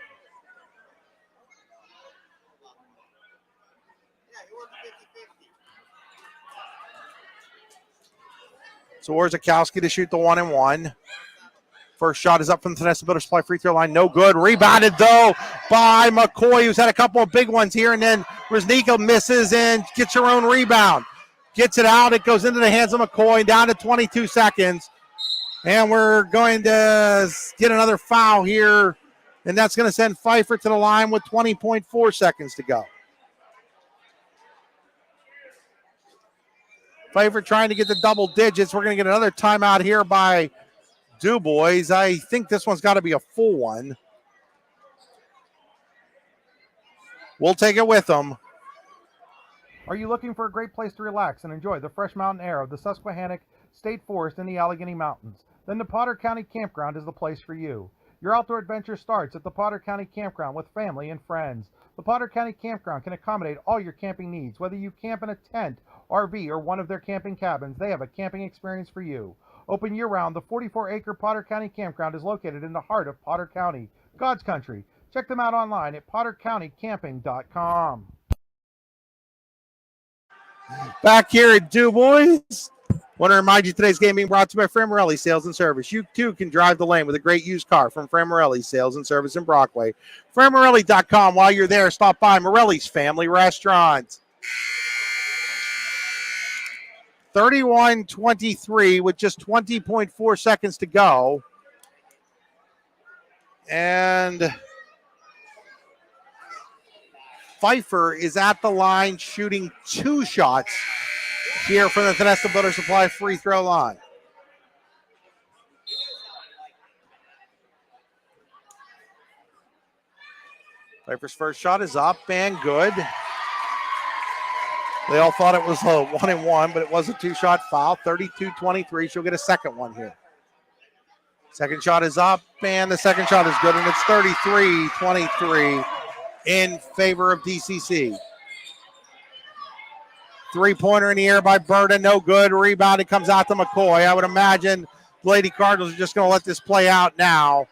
Speaker 1: So Warzakowski to shoot the 1-and-1. First shot is up from the Tenesta Builder Supply free throw line. No good. Rebounded, though, by McCoy, who's had a couple of big ones here. And then Reznicka misses and gets her own rebound. Gets it out. It goes into the hands of McCoy. Down to 22 seconds. And we're going to get another foul here. And that's going to send Pfeiffer to the line with 20.4 seconds to go. Pfeiffer trying to get the double digits. We're going to get another timeout here by DuBois. I think this one's got to be a full one. We'll take it with them.
Speaker 4: Are you looking for a great place to relax and enjoy the fresh mountain air of the Susquehannock State Forest in the Allegheny Mountains? Then the Potter County Campground is the place for you. Your outdoor adventure starts at the Potter County Campground with family and friends. The Potter County Campground can accommodate all your camping needs. Whether you camp in a tent, RV, or one of their camping cabins, they have a camping experience for you. Open year-round, the 44-acre Potter County Campground is located in the heart of Potter County, God's country. Check them out online at pottercountycamping.com.
Speaker 1: Back here at DuBois. Want to remind you today's game being brought to you by Framarelli Sales and Service. You too can drive the lane with a great used car from Framarelli Sales and Service in Brockway. Framarelli.com. While you're there, stop by Morelli's Family Restaurant. 31-23 with just 20.4 seconds to go. And Pfeiffer is at the line shooting 2 shots here from the Tenesta Builder Supply free throw line. Pfeiffer's first shot is up and good. They all thought it was a 1-and-1, but it was a 2-shot foul. 32-23. She'll get a second one here. Second shot is up, and the second shot is good, and it's 33-23 in favor of DCC. Three-pointer in the air by Berta, no good. Rebound, it comes out to McCoy. I would imagine the Lady Cardinals are just going to let this play out now.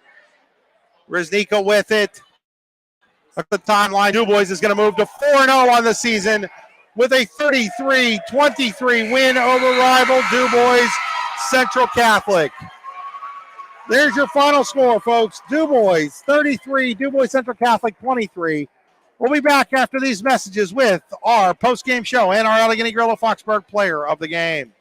Speaker 1: Reznicka with it. At the timeline, DuBois is going to move to 4-0 on the season with a 33-23 win over rival DuBois Central Catholic. There's your final score, folks. DuBois 33, DuBois Central Catholic 23. We'll be back after these messages with our post-game show and our Allegheny Grill of Foxburg player of the game.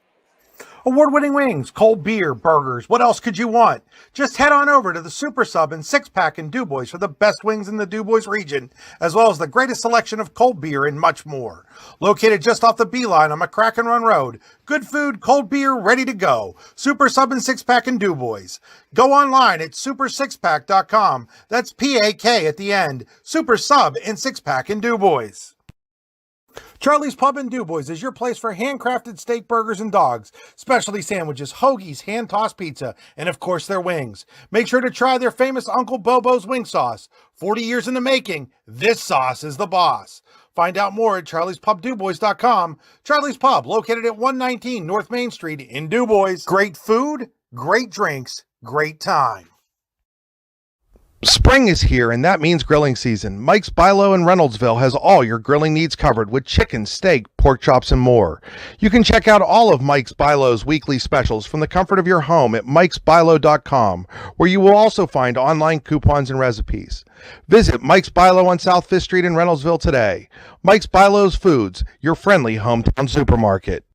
Speaker 4: Award-winning wings, cold beer, burgers. What else could you want? Just head on over to the Super Sub and 6-pack in DuBois for the best wings in the DuBois region, as well as the greatest selection of cold beer and much more. Located just off the B-line on McCracken Run Road. Good food, cold beer, ready to go. Super Sub and 6-pack in DuBois. Go online at super6pack.com. That's P-A-K at the end. Super Sub and 6-pack in DuBois. Charlie's Pub in DuBois is your place for handcrafted steak burgers and dogs, specialty sandwiches, hoagies, hand-tossed pizza, and of course their wings. Make sure to try their famous Uncle Bobo's wing sauce. 40 years in the making, this sauce is the boss. Find out more at charliespubdubois.com. Charlie's Pub, located at 119 North Main Street in DuBois. Great food, great drinks, great time. Spring is here, and that means grilling season. Mike's Bilo in Reynoldsville has all your grilling needs covered with chicken, steak, pork chops, and more. You can check out all of Mike's Bilo's weekly specials from the comfort of your home at mikesbilo.com, where you will also find online coupons and recipes. Visit Mike's Bilo on South 5th Street in Reynoldsville today. Mike's Bilo's Foods, your friendly hometown supermarket.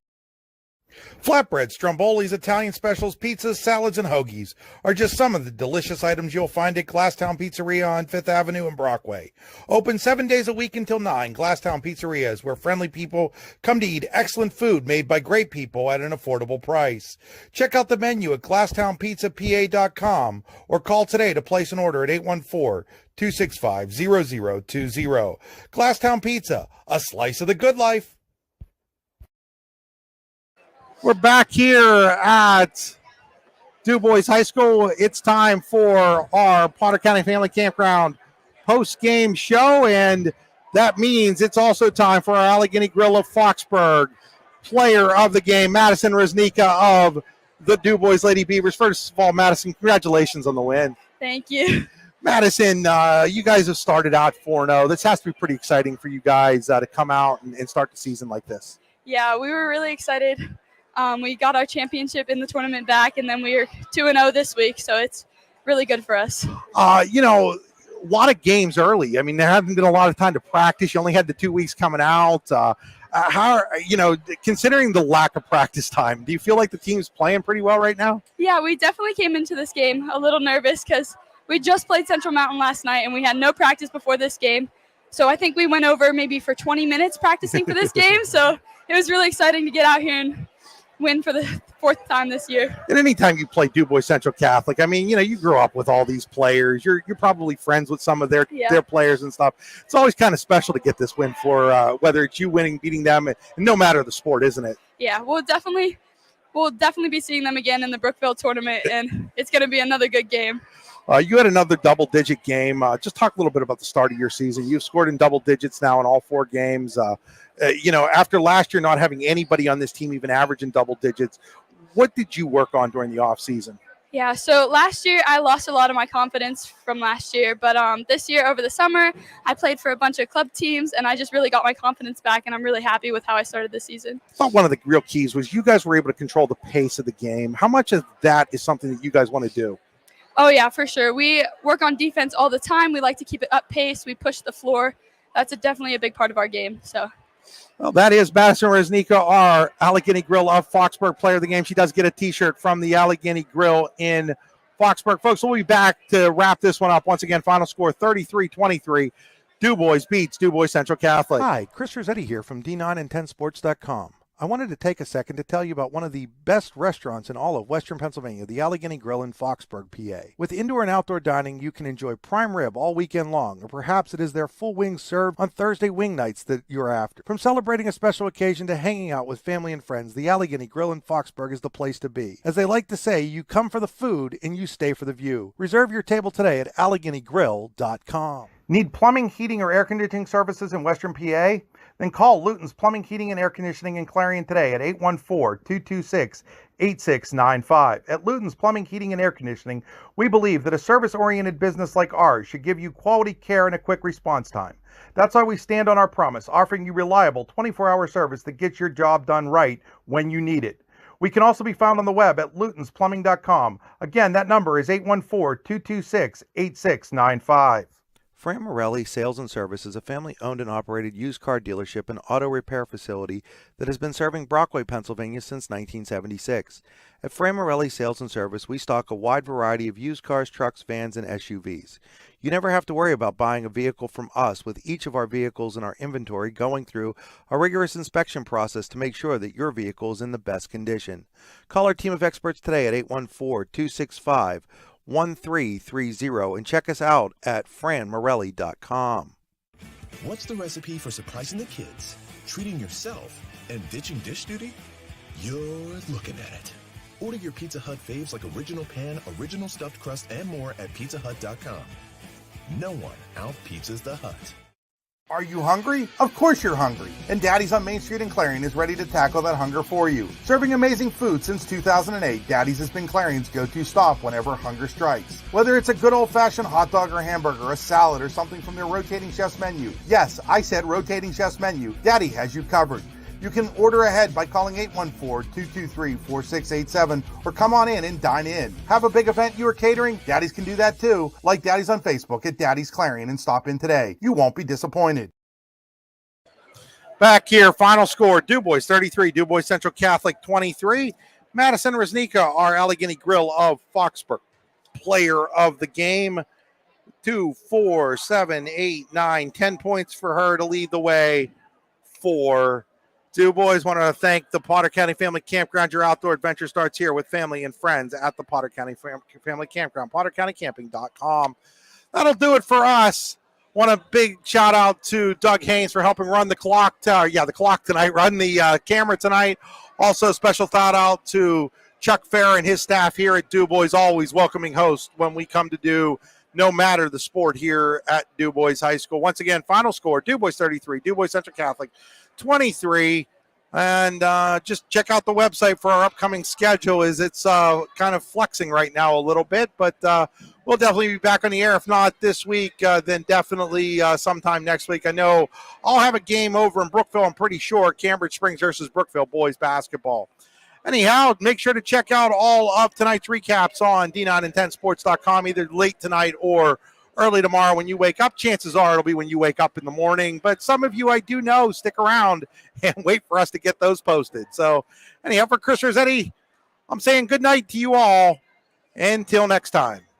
Speaker 4: Flatbreads, strombolis, Italian specials, pizzas, salads, and hoagies are just some of the delicious items you'll find at Glasstown Pizzeria on 5th Avenue in Brockway. Open 7 days a week until 9. Glasstown Pizzeria is where friendly people come to eat excellent food made by great people at an affordable price. Check out the menu at glasstownpizzapa.com or call today to place an order at 814-265-0020. Glasstown Pizza, a slice of the good life.
Speaker 1: We're back here at DuBois High School. It's time for our Potter County Family Campground post-game show, and that means it's also time for our Allegheny Grill of Foxburg player of the game, Madison Reznicka of the DuBois Lady Beavers. First of all, Madison, congratulations on the win.
Speaker 5: Thank you.
Speaker 1: Madison, you guys have started out 4-0. This has to be pretty exciting for you guys to come out and start the season like this.
Speaker 5: Yeah, we were really excited We got our championship in the tournament back, and then we are 2-0 this week, so it's really good for us.
Speaker 1: A lot of games early. I mean, there hasn't been a lot of time to practice. You only had the 2 weeks coming out. Considering the lack of practice time, do you feel like the team's playing pretty well right now?
Speaker 5: Yeah, we definitely came into this game a little nervous because we just played Central Mountain last night, and we had no practice before this game. So I think we went over maybe for 20 minutes practicing for this game. So it was really exciting to get out here and win for the 4th time this year.
Speaker 1: And anytime you play DuBois Central Catholic, I mean, you grew up with all these players. You're probably friends with some of their players and stuff. It's always kind of special to get this win for whether it's you winning, beating them, and no matter the sport, isn't it?
Speaker 5: Yeah, we'll definitely be seeing them again in the Brookville tournament, and it's going to be another good game.
Speaker 1: You had another double-digit game. Just talk a little bit about the start of your season. You've scored in double digits now in all 4 games. After last year not having anybody on this team even average in double digits, what did you work on during the offseason?
Speaker 5: Yeah, so last year I lost a lot of my confidence from last year, but this year over the summer I played for a bunch of club teams, and I just really got my confidence back, and I'm really happy with how I started this season.
Speaker 1: I thought one of the real keys was you guys were able to control the pace of the game. How much of that is something that you guys want to do?
Speaker 5: Oh, yeah, for sure. We work on defense all the time. We like to keep it up pace. We push the floor. That's definitely a big part of our game.
Speaker 1: Well, that is Madison Reznicka, our Allegheny Grill of Foxburg player of the game. She does get a T-shirt from the Allegheny Grill in Foxburg. Folks, we'll be back to wrap this one up. Once again, final score 33-23. DuBois beats DuBois Central Catholic.
Speaker 4: Hi, Chris Rossetti here from D9and10sports.com. I wanted to take a second to tell you about one of the best restaurants in all of Western Pennsylvania, the Allegheny Grill in Foxburg, PA. With indoor and outdoor dining, you can enjoy prime rib all weekend long, or perhaps it is their full wings served on Thursday wing nights that you're after. From celebrating a special occasion to hanging out with family and friends, the Allegheny Grill in Foxburg is the place to be. As they like to say, you come for the food and you stay for the view. Reserve your table today at AlleghenyGrill.com.
Speaker 3: Need plumbing, heating, or air conditioning services in Western PA? Then call Luton's Plumbing, Heating, and Air Conditioning in Clarion today at 814-226-8695. At Luton's Plumbing, Heating, and Air Conditioning, we believe that a service-oriented business like ours should give you quality care and a quick response time. That's why we stand on our promise, offering you reliable 24-hour service that gets your job done right when you need it. We can also be found on the web at lutonsplumbing.com. Again, that number is 814-226-8695.
Speaker 4: Fran Morelli Sales and Service is a family-owned and operated used car dealership and auto repair facility that has been serving Brockway, Pennsylvania since 1976. At Fran Morelli Sales and Service, we stock a wide variety of used cars, trucks, vans, and SUVs. You never have to worry about buying a vehicle from us, with each of our vehicles in our inventory going through a rigorous inspection process to make sure that your vehicle is in the best condition. Call our team of experts today at 814-265-1330 and check us out at franmorelli.com.
Speaker 2: What's the recipe for surprising the kids, treating yourself, and ditching dish duty? You're looking at it. Order your Pizza Hut faves like original pan, original stuffed crust, and more at pizzahut.com. No one out-pizzas the Hut.
Speaker 3: Are you hungry? Of course you're hungry. And Daddy's on Main Street in Clarion is ready to tackle that hunger for you. Serving amazing food since 2008, Daddy's has been Clarion's go-to stop whenever hunger strikes. Whether it's a good old-fashioned hot dog or hamburger, a salad, or something from their rotating chef's menu. Yes, I said rotating chef's menu. Daddy has you covered. You can order ahead by calling 814-223-4687 or come on in and dine in. Have a big event you are catering? Daddy's can do that too. Like Daddy's on Facebook at Daddy's Clarion and stop in today. You won't be disappointed.
Speaker 1: Back here, final score, DuBois 33, DuBois Central Catholic 23. Madison Reznicka, our Allegheny Grill of Foxburg player of the game. 2, 4, 7, 8, 9, 10 points for her to lead the way for DuBois. Want to thank the Potter County Family Campground. Your outdoor adventure starts here with family and friends at the Potter County Family Campground, pottercountycamping.com. That'll do it for us. Want a big shout out to Doug Haynes for helping run the clock. The clock tonight, run the camera tonight. Also, special shout out to Chuck Fair and his staff here at DuBois, always welcoming host when we come to do no matter the sport here at DuBois High School. Once again, final score, DuBois 33, DuBois Central Catholic 23. And just check out the website for our upcoming schedule, as it's kind of flexing right now a little bit. But we'll definitely be back on the air. If not this week, then definitely sometime next week. I know I'll have a game over in Brookville, I'm pretty sure, Cambridge Springs versus Brookville boys basketball. Anyhow, make sure to check out all of tonight's recaps on D9and10sports.com, either late tonight or early tomorrow when you wake up. Chances are it'll be when you wake up in the morning, but some of you I do know stick around and wait for us to get those posted. So anyhow, for Chris Rossetti, I'm saying good night to you all. Until next time.